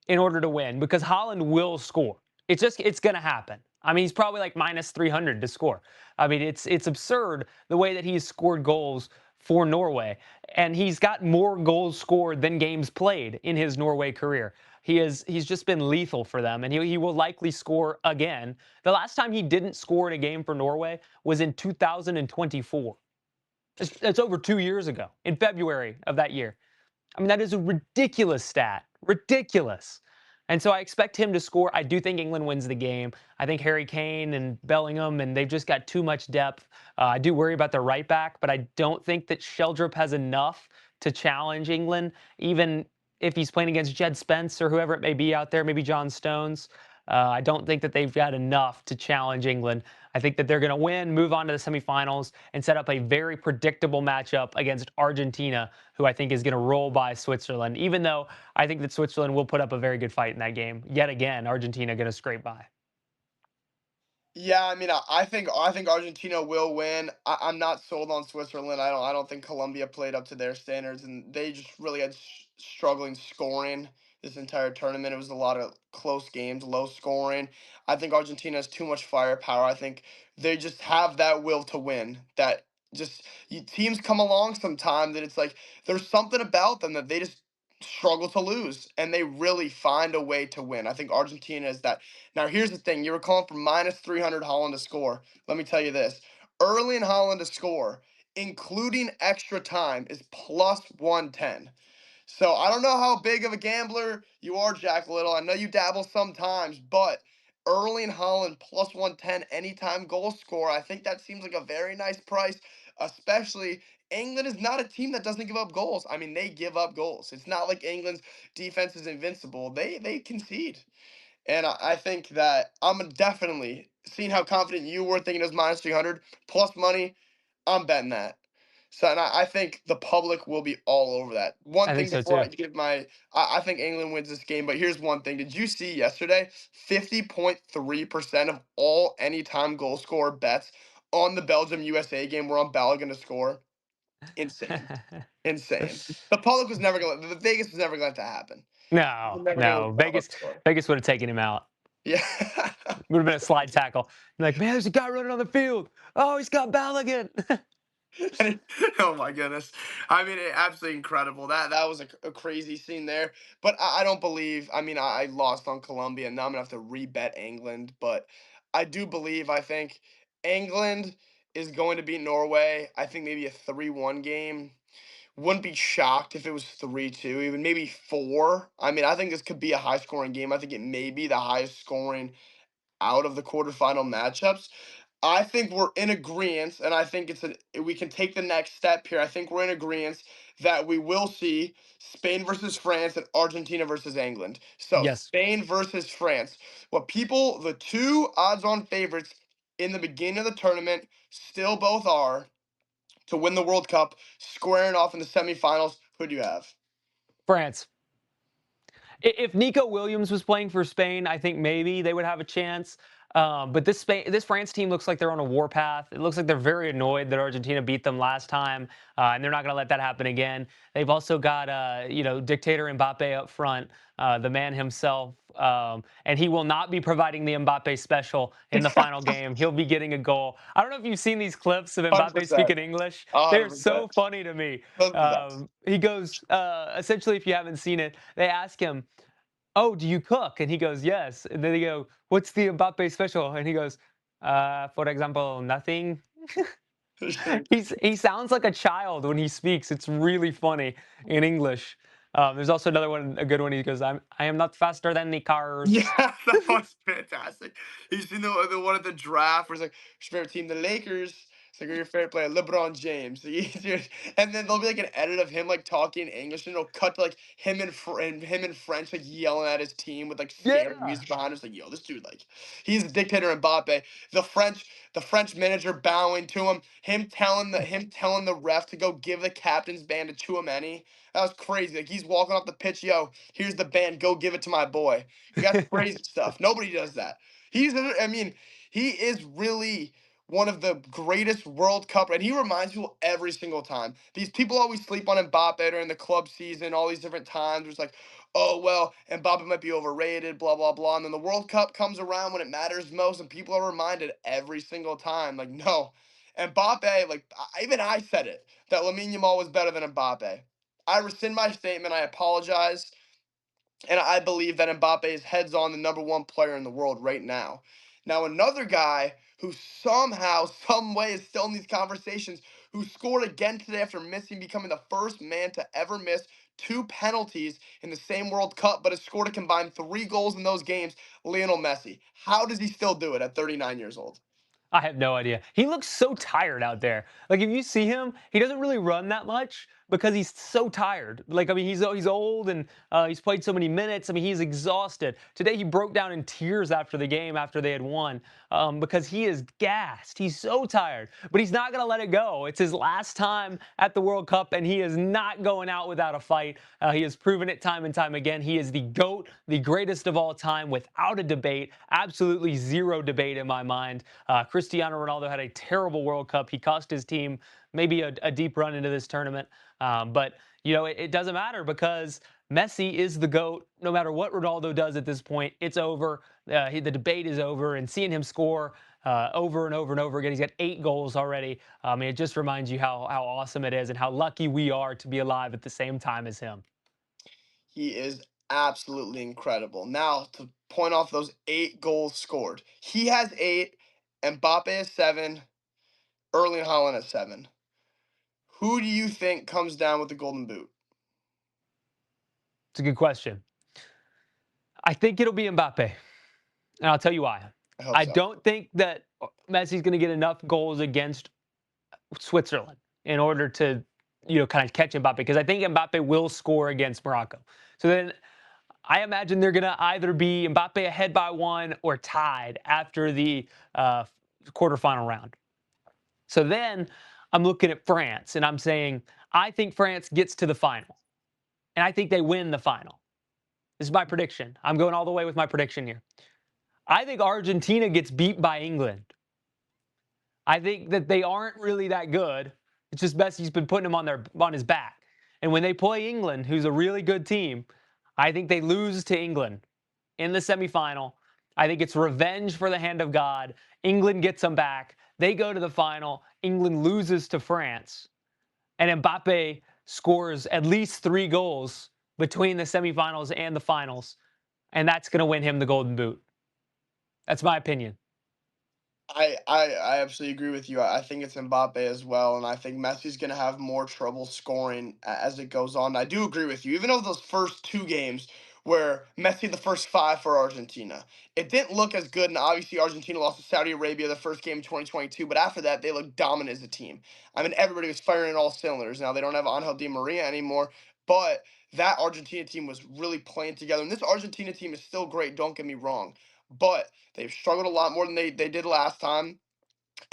in order to win because Holland will score. It's going to happen. I mean, he's probably like minus 300 to score. I mean, it's absurd the way that he's scored goals for Norway, and he's got more goals scored than games played in his Norway career. He's just been lethal for them, and he will likely score again. The last time he didn't score in a game for Norway was in 2024. It's over 2 years ago, in February of that year. I mean, that is a ridiculous stat. Ridiculous. And so I expect him to score. I do think England wins the game. I think Harry Kane and Bellingham, and they've just got too much depth. I do worry about their right back, but I don't think that Sheldrop has enough to challenge England, even if he's playing against Jed Spence or whoever it may be out there, maybe John Stones. I don't think that they've got enough to challenge England. I think that they're going to win, move on to the semifinals, and set up a very predictable matchup against Argentina, who I think is going to roll by Switzerland, even though I think that Switzerland will put up a very good fight in that game. Yet again, Argentina going to scrape by. Yeah, I mean, I think Argentina will win. I'm not sold on Switzerland. I don't think Colombia played up to their standards, and they just really had struggling scoring this entire tournament. It was a lot of close games, low scoring. I think Argentina has too much firepower. I think they just have that will to win. That just teams come along sometime that it's like there's something about them that they just struggle to lose, and they really find a way to win. I think Argentina is that. Now, here's the thing. You were calling for minus 300 Holland to score. Let me tell you this. Early in Holland to score, including extra time, is plus 110. So I don't know how big of a gambler you are, Jack Little. I know you dabble sometimes, but Erling Holland plus 110 anytime goal score, I think that seems like a very nice price, especially England is not a team that doesn't give up goals. I mean, they give up goals. It's not like England's defense is invincible. They concede. And I think that I'm definitely seeing how confident you were thinking it was minus 300 plus money. I'm betting that. So, and I think the public will be all over that. One I think thing so before too. I give my, I think England wins this game, but here's one thing. Did you see yesterday 50.3% of all anytime goal scorer bets on the Belgium USA game were on Balogun to score? Insane. Insane. The public was never going to, the Vegas was never going to let that happen. No, They're never going to no. let Balogun Vegas, score. Vegas would have taken him out. Yeah. Would have been a slide tackle. Like, man, there's a guy running on the field. Oh, he's got Balogun. Oh my goodness. I mean, absolutely incredible. That was a crazy scene there. But I don't believe. I mean, I lost on Colombia, and now I'm gonna have to rebet England. But I do believe. I think England is going to beat Norway. I think maybe a 3-1 game. Wouldn't be shocked if it was 3-2, even maybe 4. I mean, I think this could be a high scoring game. I think it may be the highest scoring out of the quarterfinal matchups. I think we're in agreement, and I think we can take the next step here. I think we're in agreement that we will see Spain versus France and Argentina versus England. So Yes. Spain versus France. The two odds-on favorites in the beginning of the tournament, still both are to win the World Cup, squaring off in the semifinals. Who do you have? France. If Nico Williams was playing for Spain, I think maybe they would have a chance. But this France team looks like they're on a warpath. It looks like they're very annoyed that Argentina beat them last time, and they're not going to let that happen again. They've also got, dictator Mbappe up front, the man himself, and he will not be providing the Mbappe special in the final game. He'll be getting a goal. I don't know if you've seen these clips of Mbappe 100%. speaking English. They're so 100%. funny to me. Those are the best. He goes, essentially, if you haven't seen it, they ask him, "Oh, do you cook?" And he goes, "Yes." And then they go, "What's the Mbappe special?" And he goes, for example, nothing." For sure. He sounds like a child when he speaks. It's really funny in English. There's also another one, a good one. He goes, I am not faster than the cars." Yeah, that was fantastic. You seen the one at the draft where it's like, "Who's your favorite team, the Lakers." It's like, "Who's your favorite player, LeBron James." And then there'll be like an edit of him like talking English, and it'll cut to like him in French, like yelling at his team with like scary Yeah. music behind him. It's like, yo, this dude, like, he's the dictator Mbappe. The French, the French manager bowing to him, him telling the ref to go give the captain's band to Chouameni. That was crazy. Like he's walking off the pitch, yo, here's the band, go give it to my boy. That's crazy stuff. Nobody does that. I mean, he is really one of the greatest World Cup, and he reminds people every single time. These people always sleep on Mbappe during the club season, all these different times. It's like, oh well, Mbappe might be overrated, blah blah blah. And then the World Cup comes around when it matters most, and people are reminded every single time, like, no, Mbappe, like even I said it that Lamine Yamal was better than Mbappe. I rescind my statement. I apologize. And I believe that Mbappe is heads on the number one player in the world right now. Now, another guy who somehow, some way is still in these conversations, who scored again today after missing, becoming the first man to ever miss two penalties in the same World Cup, but has scored a combined three goals in those games, Lionel Messi. How does he still do it at 39 years old? I have no idea. He looks so tired out there. Like if you see him, he doesn't really run that much because he's so tired. Like I mean, he's old and he's played so many minutes. I mean, he's exhausted. Today he broke down in tears after the game after they had won because he is gassed. He's so tired, but he's not gonna let it go. It's his last time at the World Cup, and he is not going out without a fight. He has proven it time and time again. He is the GOAT, the greatest of all time, without a debate. Absolutely zero debate in my mind. Cristiano Ronaldo had a terrible World Cup. He cost his team maybe a deep run into this tournament. But, you know, it doesn't matter because Messi is the GOAT. No matter what Ronaldo does at this point, it's over. The debate is over. And seeing him score over and over and over again, he's got 8 goals already. I mean, it just reminds you how awesome it is and how lucky we are to be alive at the same time as him. He is absolutely incredible. Now, to point off those 8 goals scored, he has eight, Mbappe has seven, Erling Haaland has seven. Who do you think comes down with the Golden Boot? It's a good question. I think it'll be Mbappe. And I'll tell you why. I hope I so. don't think that Messi's going to get enough goals against Switzerland in order to, you know, kind of catch Mbappe because I think Mbappe will score against Morocco. So then I imagine they're going to either be Mbappe ahead by one or tied after the quarterfinal round. So then I'm looking at France and I'm saying, I think France gets to the final and I think they win the final. This is my prediction. I'm going all the way with my prediction here. I think Argentina gets beat by England. I think that they aren't really that good. It's just Messi's been putting them on his back. And when they play England, who's a really good team, I think they lose to England in the semifinal. I think it's revenge for the hand of God. England gets them back. They go to the final. England loses to France. And Mbappe scores at least 3 goals between the semifinals and the finals. And that's going to win him the Golden Boot. That's my opinion. I absolutely agree with you. I think it's Mbappe as well, and I think Messi's going to have more trouble scoring as it goes on. I do agree with you. Even though those first two games where Messi the first five for Argentina, it didn't look as good, and obviously Argentina lost to Saudi Arabia the first game in 2022. But after that, they looked dominant as a team. I mean, everybody was firing in all cylinders. Now they don't have Angel Di Maria anymore, but that Argentina team was really playing together, and this Argentina team is still great. Don't get me wrong, but they've struggled a lot more than they did last time.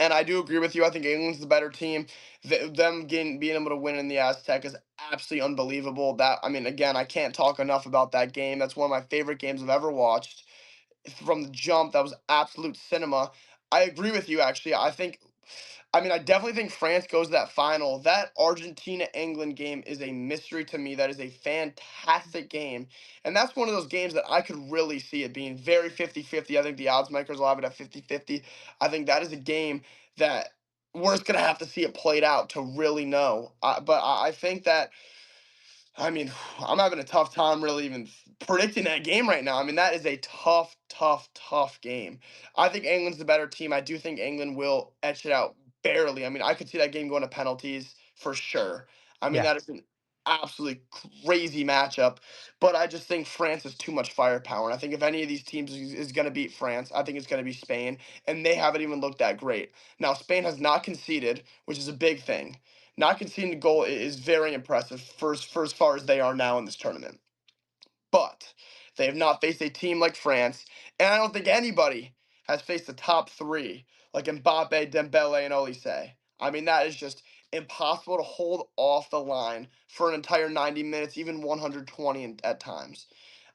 And I do agree with you. I think England's the better team. Them being able to win in the Aztec is absolutely unbelievable. That I mean, again, I can't talk enough about that game. That's one of my favorite games I've ever watched. From the jump, that was absolute cinema. I agree with you. Actually, I mean, I definitely think France goes to that final. That Argentina England game is a mystery to me. That is a fantastic game. And that's one of those games that I could really see it being very 50-50. I think the odds makers will have it at 50-50. I think that is a game that we're just going to have to see it played out to really know. But I think that I mean, I'm having a tough time really even predicting that game right now. I mean, that is a tough, tough, tough game. I think England's the better team. I do think England will etch it out barely. I mean, I could see that game going to penalties for sure. I mean, Yeah. that is an absolutely crazy matchup. But I just think France has too much firepower. And I think if any of these teams is going to beat France, I think it's going to be Spain. And they haven't even looked that great. Now, Spain has not conceded, which is a big thing. Not conceding a goal is very impressive for as far as they are now in this tournament. But they have not faced a team like France, and I don't think anybody has faced the top three like Mbappe, Dembele, and Olise. I mean, that is just impossible to hold off the line for an entire 90 minutes, even 120 at times.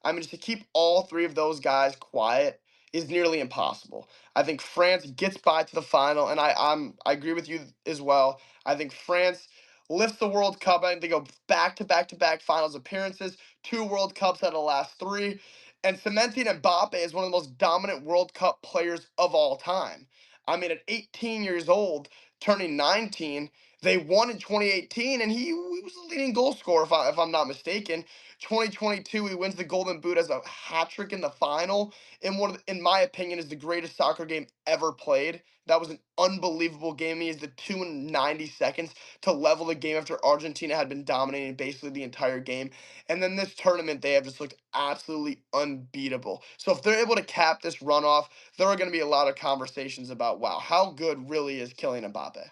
I mean, just to keep all three of those guys quiet is nearly impossible. I think France gets by to the final, and I agree with you as well. I think France lifts the World Cup. I think they go back to back to back finals appearances, two World Cups out of the last three, and cementing Mbappe as one of the most dominant World Cup players of all time. I mean, at 18 years old, turning 19, they won in 2018, and he was the leading goal scorer, if I'm not mistaken. 2022, he wins the Golden Boot as a hat trick in the final. In in my opinion, is the greatest soccer game ever played. That was an unbelievable game. He is the 2 in 90 seconds to level the game after Argentina had been dominating basically the entire game. And then this tournament, they have just looked absolutely unbeatable. So if they're able to cap this run off, there are going to be a lot of conversations about, wow, how good really is Kylian Mbappe?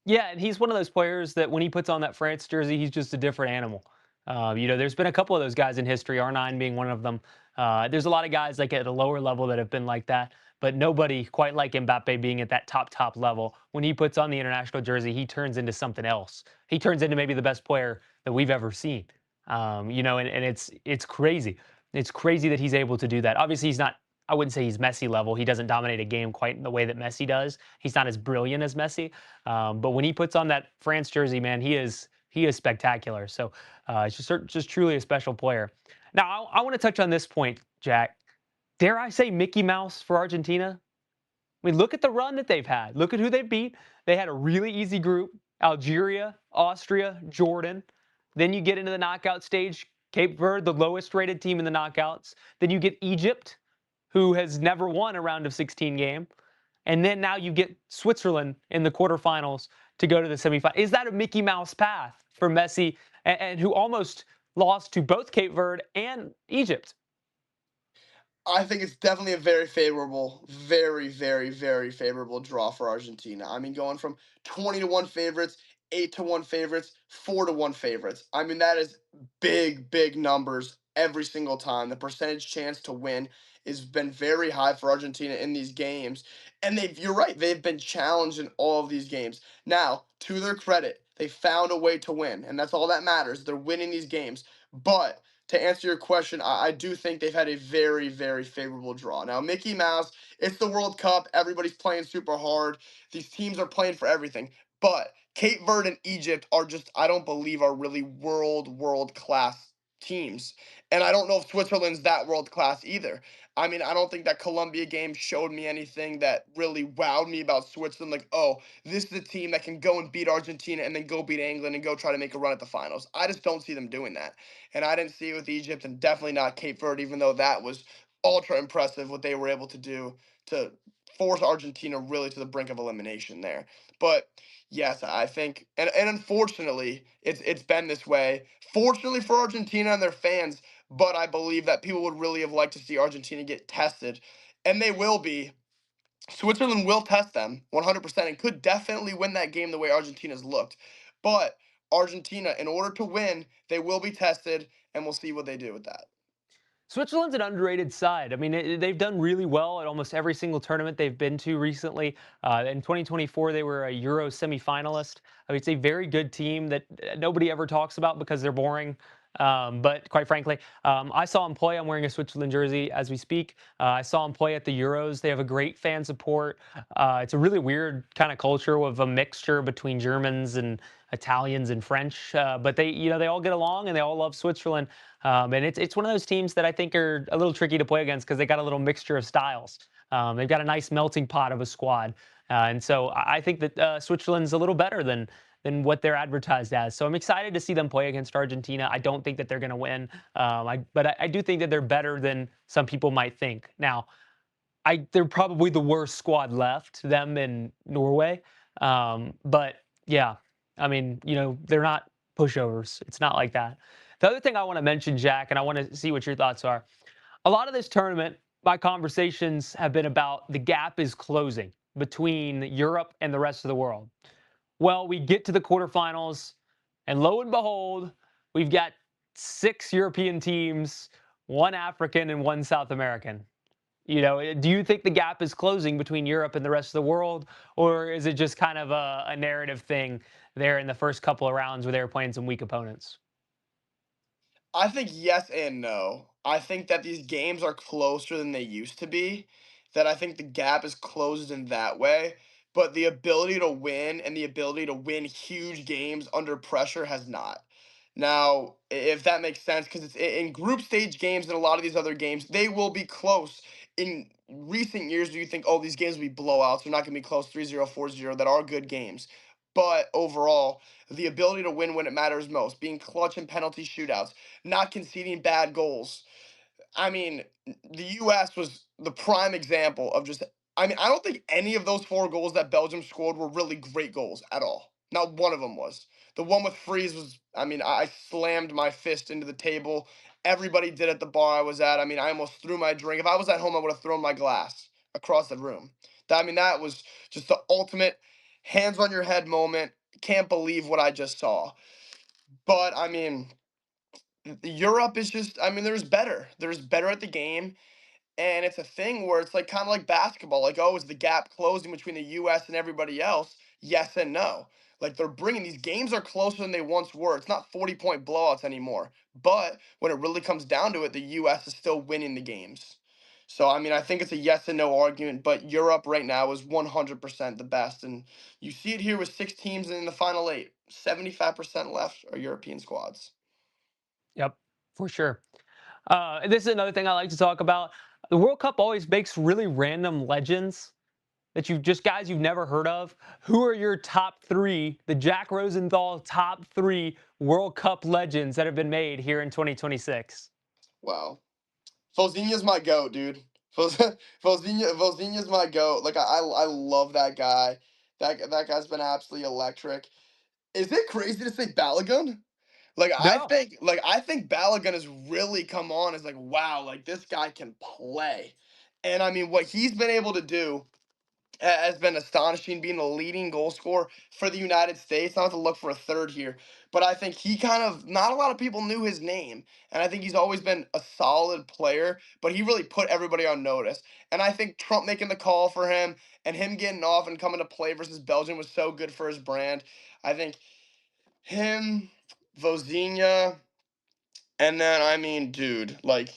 Yeah, and he's one of those players that when he puts on that France jersey, he's just a different animal. There's been a couple of those guys in history, R9 being one of them. There's a lot of guys like at a lower level that have been like that, but nobody quite like Mbappe being at that top level. When he puts on the international jersey, he turns into something else. He turns into maybe the best player that we've ever seen. And it's crazy. It's crazy that he's able to do that. Obviously, he's not. I wouldn't say he's Messi level. He doesn't dominate a game quite in the way that Messi does. He's not as brilliant as Messi, but when he puts on that France jersey, man, he is spectacular. So it's just truly a special player. Now I want to touch on this point, Jack. Dare I say Mickey Mouse for Argentina? I mean, look at the run that they've had. Look at who they beat. They had a really easy group: Algeria, Austria, Jordan. Then you get into the knockout stage. Cape Verde, the lowest rated team in the knockouts. Then you get Egypt, who has never won a round of 16 game. And then now you get Switzerland in the quarterfinals to go to the semifinal. Is that a Mickey Mouse path for Messi, and who almost lost to both Cape Verde and Egypt? I think it's definitely a very favorable, very, very, very favorable draw for Argentina. I mean, going from 20 to 1 favorites, 8 to 1 favorites, 4 to 1 favorites. I mean, that is big, big numbers every single time. The percentage chance to win has been very high for Argentina in these games. And you're right, they've been challenged in all of these games. Now, to their credit, they found a way to win, and that's all that matters. They're winning these games. But to answer your question, I do think they've had a very, very favorable draw. Now, Mickey Mouse, it's the World Cup. Everybody's playing super hard. These teams are playing for everything. But Cape Verde and Egypt are just, I don't believe, are really world class teams. And I don't know if Switzerland's that world class either. I mean, I don't think that Colombia game showed me anything that really wowed me about Switzerland. Like, oh, this is a team that can go and beat Argentina and then go beat England and go try to make a run at the finals. I just don't see them doing that. And I didn't see it with Egypt, and definitely not Cape Verde, even though that was ultra impressive what they were able to do to force Argentina really to the brink of elimination there. But yes, I think, and unfortunately, it's been this way. Fortunately for Argentina and their fans, but I believe that people would really have liked to see Argentina get tested, and they will be. Switzerland will test them 100% and could definitely win that game the way Argentina's looked. But Argentina, in order to win, they will be tested, and we'll see what they do with that. Switzerland's an underrated side. I mean, they've done really well at almost every single tournament they've been to recently. In 2024, they were a Euro semifinalist. I mean, it's a very good team that nobody ever talks about because they're boring. But quite frankly, I saw them play. I'm wearing a Switzerland jersey as we speak. I saw them play at the Euros. They have a great fan support. It's a really weird kind of culture of a mixture between Germans and Italians and French. But they all get along and they all love Switzerland. And it's one of those teams that I think are a little tricky to play against because they got a little mixture of styles. They've got a nice melting pot of a squad, and so I think that Switzerland's a little better than what they're advertised as. So I'm excited to see them play against Argentina. I don't think that they're going to win, but I do think that they're better than some people might think. Now, they're probably the worst squad left, them and Norway. But yeah, I mean, they're not pushovers. It's not like that. The other thing I want to mention, Jack, and I want to see what your thoughts are. A lot of this tournament, my conversations have been about the gap is closing between Europe and the rest of the world. Well, we get to the quarterfinals, and lo and behold, we've got six European teams, one African and one South American. Do you think the gap is closing between Europe and the rest of the world, or is it just kind of a narrative thing there in the first couple of rounds where they were playing some weak opponents? I think yes and no. I think that these games are closer than they used to be. That I think the gap is closed in that way. But the ability to win and the ability to win huge games under pressure has not. Now, if that makes sense, because it's in group stage games and a lot of these other games, they will be close. In recent years, do you think, oh, these games will be blowouts? They're not going to be close 3-0, 4-0, that are good games. But overall, the ability to win when it matters most, being clutch in penalty shootouts, not conceding bad goals. I mean, the U.S. was the prime example of just. I mean, I don't think any of those four goals that Belgium scored were really great goals at all. Not one of them was. The one with Freeze was. I mean, I slammed my fist into the table. Everybody did at the bar I was at. I mean, I almost threw my drink. If I was at home, I would have thrown my glass across the room. I mean, that was just the ultimate hands on your head moment. Can't believe what I just saw. But I mean, Europe is just, I mean, there's better. There's better at the game. And it's a thing where it's like kind of like basketball. Like, oh, is the gap closing between the US and everybody else? Yes and no. Like, they're bringing these games are closer than they once were. It's not 40-point blowouts anymore. But when it really comes down to it, the US is still winning the games. So, I mean, I think it's a yes and no argument, but Europe right now is 100% the best. And you see it here with six teams in the final eight. 75% left are European squads. Yep, for sure. And this is another thing I like to talk about. The World Cup always makes really random legends that you just guys you've never heard of. Who are your top three, the Jack Rosenthal top three World Cup legends that have been made here in 2026? Wow. Fozinha's my goat, dude. Fozinha's my goat. Like I love that guy. That guy's been absolutely electric. Is it crazy to say Balogun? No. Like I think Balogun has really come on as like wow, like this guy can play. And I mean what he's been able to do has been astonishing, being the leading goal scorer for the United States. Not to look for a third here, but I think he kind of not a lot of people knew his name, and I think he's always been a solid player. But he really put everybody on notice, and I think Trump making the call for him and him getting off and coming to play versus Belgium was so good for his brand. I think him, Vozinha, and then I mean, dude, like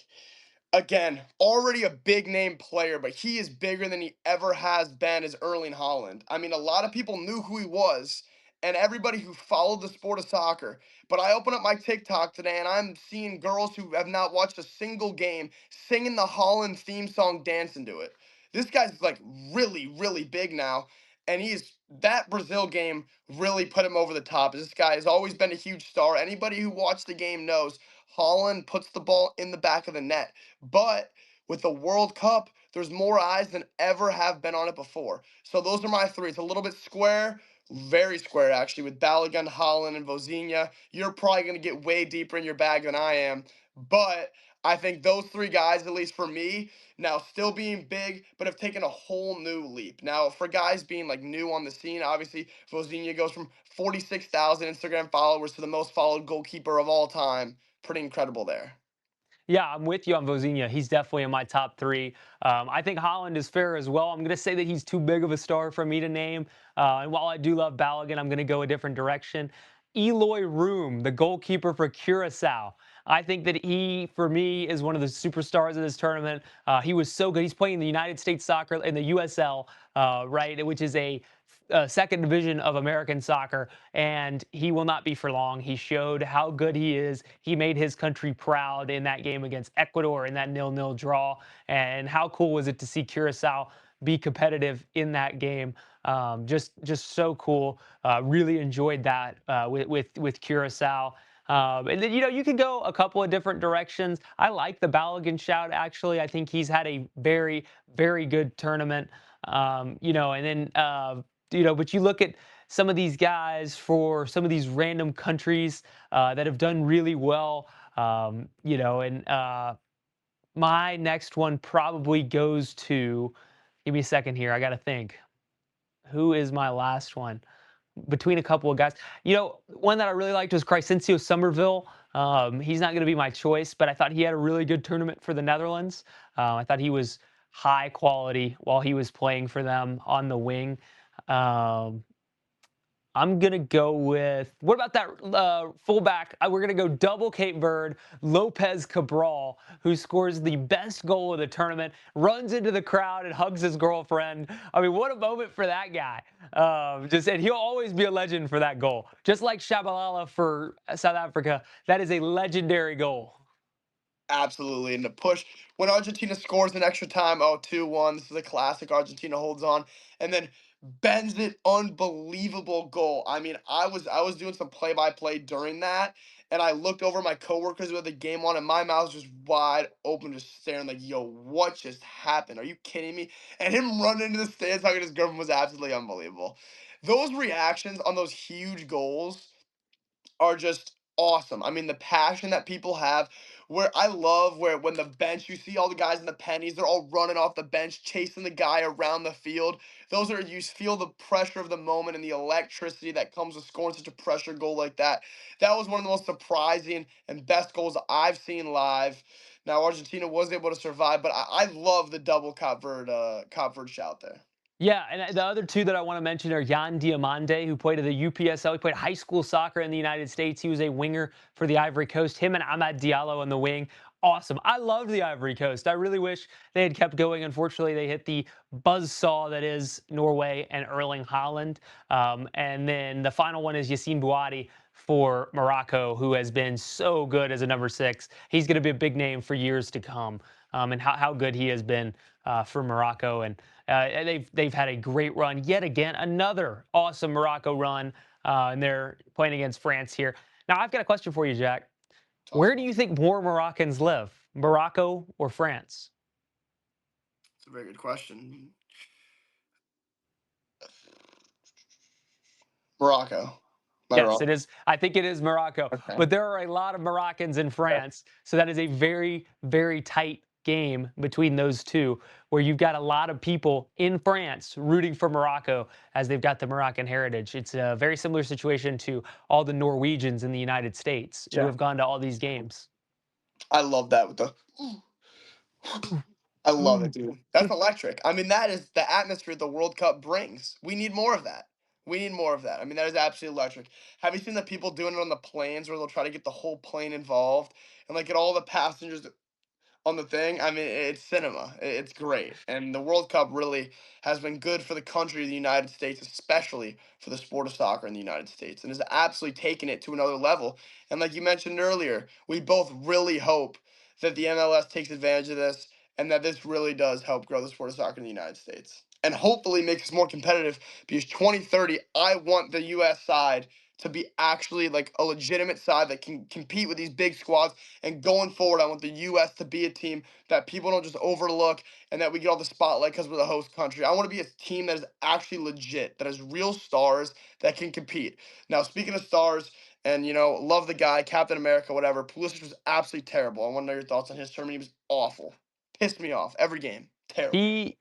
again, already a big name player, but he is bigger than he ever has been as Erling Haaland. I mean, a lot of people knew who he was, and everybody who followed the sport of soccer. But I open up my TikTok today and I'm seeing girls who have not watched a single game singing the Haaland theme song, dancing to it. This guy's like really, really big now. And he's that Brazil game really put him over the top. This guy has always been a huge star. Anybody who watched the game knows Holland puts the ball in the back of the net. But with the World Cup, there's more eyes than ever have been on it before. So those are my three. It's a little bit square, very square actually, with Balogun, Holland, and Vozinha. You're probably going to get way deeper in your bag than I am. But I think those three guys, at least for me, now still being big, but have taken a whole new leap. Now, for guys being like new on the scene, obviously Vozinha goes from 46,000 Instagram followers to the most followed goalkeeper of all time. Pretty incredible there. Yeah, I'm with you on Vozinha. He's definitely in my top three. I think Holland is fair as well. I'm going to say that he's too big of a star for me to name. And while I do love Balogun, I'm going to go a different direction. Eloy Room, the goalkeeper for Curacao. I think that he, for me, is one of the superstars of this tournament. He was so good. He's playing the United States soccer in the USL, right, which is a second division of American soccer, and he will not be for long. He showed how good he is. He made his country proud in that game against Ecuador in that 0-0 draw. And how cool was it to see Curacao be competitive in that game? Just so cool. Really enjoyed that with Curacao. And then you can go a couple of different directions. I like the Balogun shout actually. I think he's had a very good tournament. And then but you look at some of these guys for some of these random countries that have done really well. And my next one probably goes to. Give me a second here. I got to think. Who is my last one? Between a couple of guys. One that I really liked was Crescencio Somerville. He's not going to be my choice, but I thought he had a really good tournament for the Netherlands. I thought he was high quality while he was playing for them on the wing. Um, I'm gonna go with what about that fullback? We're gonna go double Cape Verde, Lopez Cabral, who scores the best goal of the tournament, runs into the crowd and hugs his girlfriend. I mean, what a moment for that guy! And he'll always be a legend for that goal, just like Shabalala for South Africa. That is a legendary goal. Absolutely. And the push when Argentina scores in extra time, oh, 2-1. This is a classic. Argentina holds on and then bends it. Unbelievable goal. I mean, I was doing some play by play during that, and I looked over my coworkers who had the game on, and my mouth was just wide open, just staring like, yo, what just happened? Are you kidding me? And him running into the stands, hugging his girlfriend was absolutely unbelievable. Those reactions on those huge goals are just awesome. I mean, the passion that people have, where I love where when the bench, you see all the guys in the pennies, they're all running off the bench, chasing the guy around the field. Those are, you feel the pressure of the moment and the electricity that comes with scoring such a pressure goal like that. That was one of the most surprising and best goals I've seen live. Now, Argentina was able to survive, but I love the double Cop Verde shout there. Yeah, and the other two that I want to mention are Jan Diamande, who played at the UPSL. He played high school soccer in the United States. He was a winger for the Ivory Coast. Him and Ahmad Diallo on the wing. Awesome. I loved the Ivory Coast. I really wish they had kept going. Unfortunately, they hit the buzzsaw that is Norway and Erling Haaland. And then the final one is Yassine Bouadi for Morocco, who has been so good as a number six. He's going to be a big name for years to come. And how good he has been for Morocco. And they've had a great run yet again. Another awesome Morocco run, and they're playing against France here. Now I've got a question for you, Jack. Toss Where it do up. you think more Moroccans live, Morocco or France? It's a very good question. Morocco. Am I Yes, wrong? it is. I think it is Morocco, Okay. but there are a lot of Moroccans in France, so that is a very tight game between those two, where you've got a lot of people in France rooting for Morocco as they've got the Moroccan heritage. It's a very similar situation to all the Norwegians in the United States who Yeah. have gone to all these games. I love that with the I love it, Ooh. dude. That's electric. I mean, that is the atmosphere the World Cup brings. We need more of that. We need more of that. I mean, that is absolutely electric. Have you seen the people doing it on the planes where they'll try to get the whole plane involved and like get all the passengers on the thing. I mean, it's cinema. It's great. And the World Cup really has been good for the country of the United States, especially for the sport of soccer in the United States, and has absolutely taken it to another level. And like you mentioned earlier, we both really hope that the MLS takes advantage of this and that this really does help grow the sport of soccer in the United States. And hopefully makes us more competitive because 2030, I want the US side to be actually like a legitimate side that can compete with these big squads, and going forward, I want the U.S. to be a team that people don't just overlook and that we get all the spotlight because we're the host country. I want to be a team that is actually legit, that has real stars that can compete. Now, speaking of stars, and love the guy, Captain America, whatever. Pulisic was absolutely terrible. I want to know your thoughts on his tournament. He was awful. Pissed me off every game. Terrible. He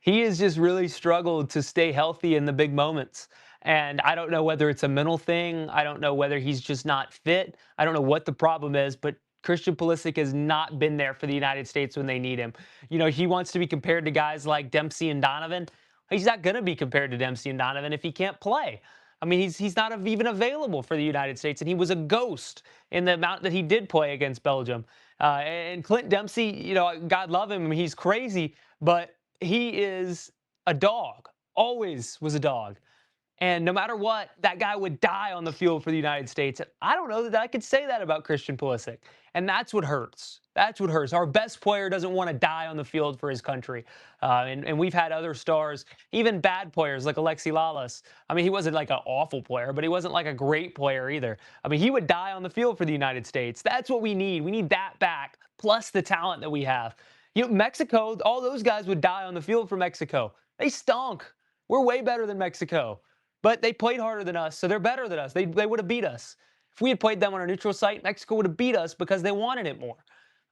he has just really struggled to stay healthy in the big moments. And I don't know whether it's a mental thing. I don't know whether he's just not fit. I don't know what the problem is, but Christian Pulisic has not been there for the United States when they need him. He wants to be compared to guys like Dempsey and Donovan. He's not going to be compared to Dempsey and Donovan if he can't play. I mean, he's not even available for the United States, and he was a ghost in the amount that he did play against Belgium. And Clint Dempsey, God love him, he's crazy, but he is a dog. Always was a dog. And no matter what, that guy would die on the field for the United States. And I don't know that I could say that about Christian Pulisic. And that's what hurts. That's what hurts. Our best player doesn't want to die on the field for his country. And we've had other stars, even bad players like Alexi Lalas. I mean, he wasn't like an awful player, but he wasn't like a great player either. I mean, he would die on the field for the United States. That's what we need. We need that back, plus the talent that we have. Mexico, all those guys would die on the field for Mexico. They stunk. We're way better than Mexico. But they played harder than us, so they're better than us. They would have beat us. If we had played them on a neutral site, Mexico would have beat us because they wanted it more.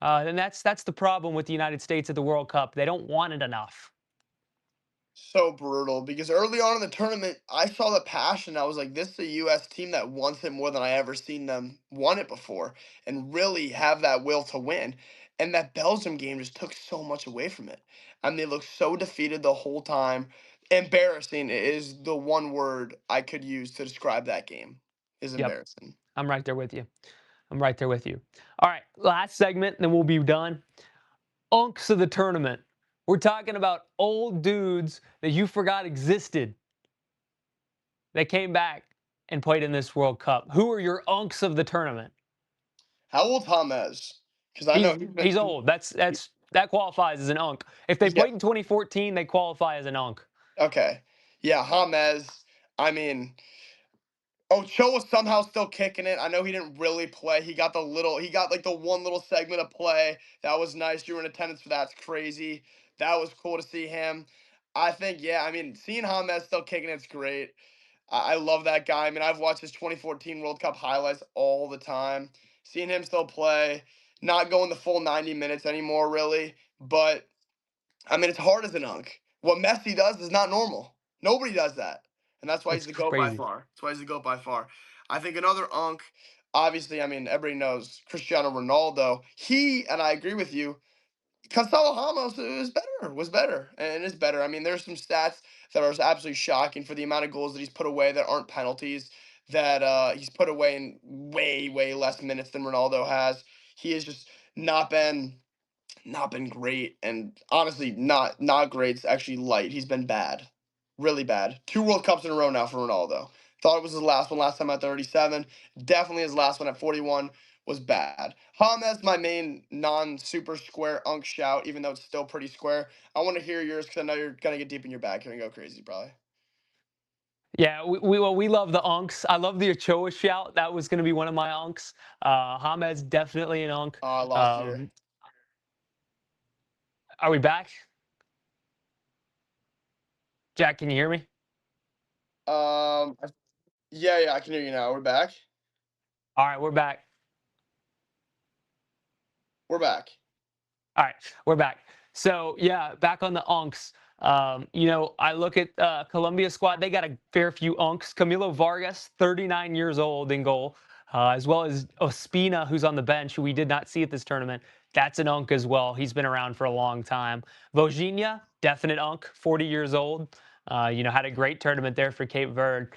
And that's the problem with the United States at the World Cup. They don't want it enough. So brutal because early on in the tournament, I saw the passion. I was like, this is a U.S. team that wants it more than I ever seen them want it before and really have that will to win. And that Belgium game just took so much away from it. And they looked so defeated the whole time. Embarrassing is the one word I could use to describe that game. Is Yep, embarrassing. I'm right there with you. I'm right there with you. All right, last segment, then we'll be done. Unks of the tournament. We're talking about old dudes that you forgot existed. They came back and played in this World Cup. Who are your unks of the tournament? How old James? Because I know He's he's he's been. old. That qualifies as an unk. If they Yeah. played in 2014, they qualify as an unk. Okay. Yeah, James. I mean, Ochoa was somehow still kicking it. I know he didn't really play. He got like the one little segment of play. That was nice. You were in attendance for that. It's crazy. That was cool to see him. I think, yeah, I mean, seeing James still kicking it's great. I love that guy. I mean, I've watched his 2014 World Cup highlights all the time. Seeing him still play, not going the full 90 minutes anymore, really. But I mean, it's hard as an unk. What Messi does is not normal. Nobody does that, and that's why he's It's the goat by crazy. far. That's why he's the goat by far. I think another unk, obviously, I mean, everybody knows Cristiano Ronaldo. He and I agree with you. Gonzalo Ramos was better, and is better. I mean, there's some stats that are absolutely shocking for the amount of goals that he's put away that aren't penalties. That he's put away in way less minutes than Ronaldo has. He has just not been not been great, and honestly, not great. It's actually light. He's been bad, really bad. Two World Cups in a row now for Ronaldo. Thought it was his last one last time at 37. Definitely his last one at 41 was bad. James, my main non-super square unk shout, even though it's still pretty square. I want to hear yours because I know you're gonna get deep in your bag here and go crazy, probably. Yeah, we love the unks. I love the Ochoa shout. That was going to be one of my unks. Hamed's definitely an unk. Oh, I lost you. Um, are we back? Jack, can you hear me? Um, yeah, I can hear you now. We're back. All right, we're back. We're back. All right, we're back. So yeah, back on the unks. I look at Colombia squad. They got a fair few unks. Camilo Vargas, 39 years old in goal, as well as Ospina, who's on the bench, who we did not see at this tournament. That's an unk as well. He's been around for a long time. Vojinha, definite unk, 40 years old. Had a great tournament there for Cape Verde.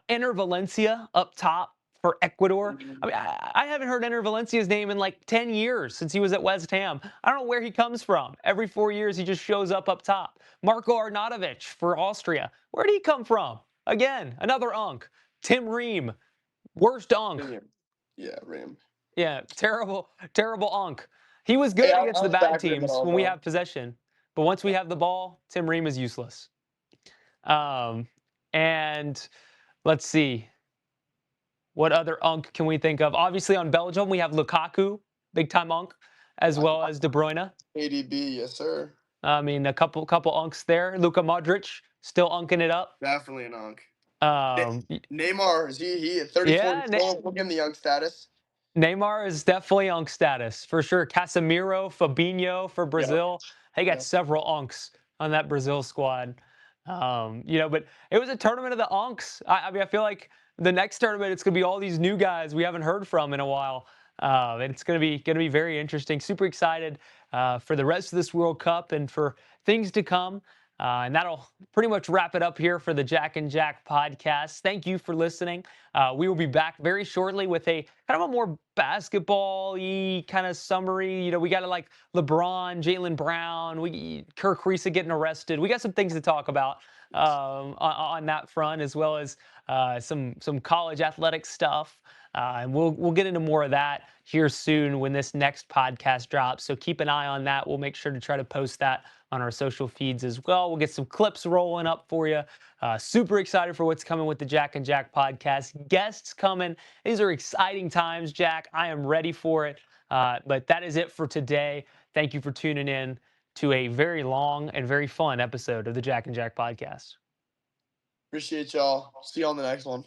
Enter Valencia up top for Ecuador. I mean, I haven't heard Enter Valencia's name in like 10 years since he was at West Ham. I don't know where he comes from. Every 4 years, he just shows up top. Marco Arnautovic for Austria. Where did he come from? Again, another unk. Tim Ream, worst unk. Yeah, Ram. Yeah, terrible, terrible unk. He was Hey, good I against the was bad back with him at teams all when we though. have possession. But once we have the ball, Tim Ream is useless. Um, and let's see. What other unk can we think of? Obviously, on Belgium, we have Lukaku, big time unk, as well as De Bruyne. ADB, yes sir. I mean, a couple unks there. Luka Modric still unking it up. Definitely an unk. Um, Neymar is he at 34 yeah, years old? We'll give him the young status. Neymar is definitely unk status for sure. Casemiro, Fabinho for Yep. Brazil. They got Yep. several unks on that Brazil squad. But it was a tournament of the unks. I mean, I feel like the next tournament it's gonna be all these new guys we haven't heard from in a while. And it's gonna be very interesting. Super excited for the rest of this World Cup and for things to come. And that'll pretty much wrap it up here for the Jack and Jack podcast. Thank you for listening. We will be back very shortly with a kind of a more basketball-y kind of summary. We got to like LeBron, Jalen Brown, Kirk Risa getting arrested. We got some things to talk about. on that front, as well as some college athletic stuff. And we'll get into more of that here soon when this next podcast drops. So keep an eye on that. We'll make sure to try to post that on our social feeds as well. We'll get some clips rolling up for you. Super excited for what's coming with the Jack and Jack podcast. Guests coming. These are exciting times, Jack. I am ready for it. But that is it for today. Thank you for tuning in to a very long and very fun episode of the Jack and Jack podcast. Appreciate y'all. See you on the next one.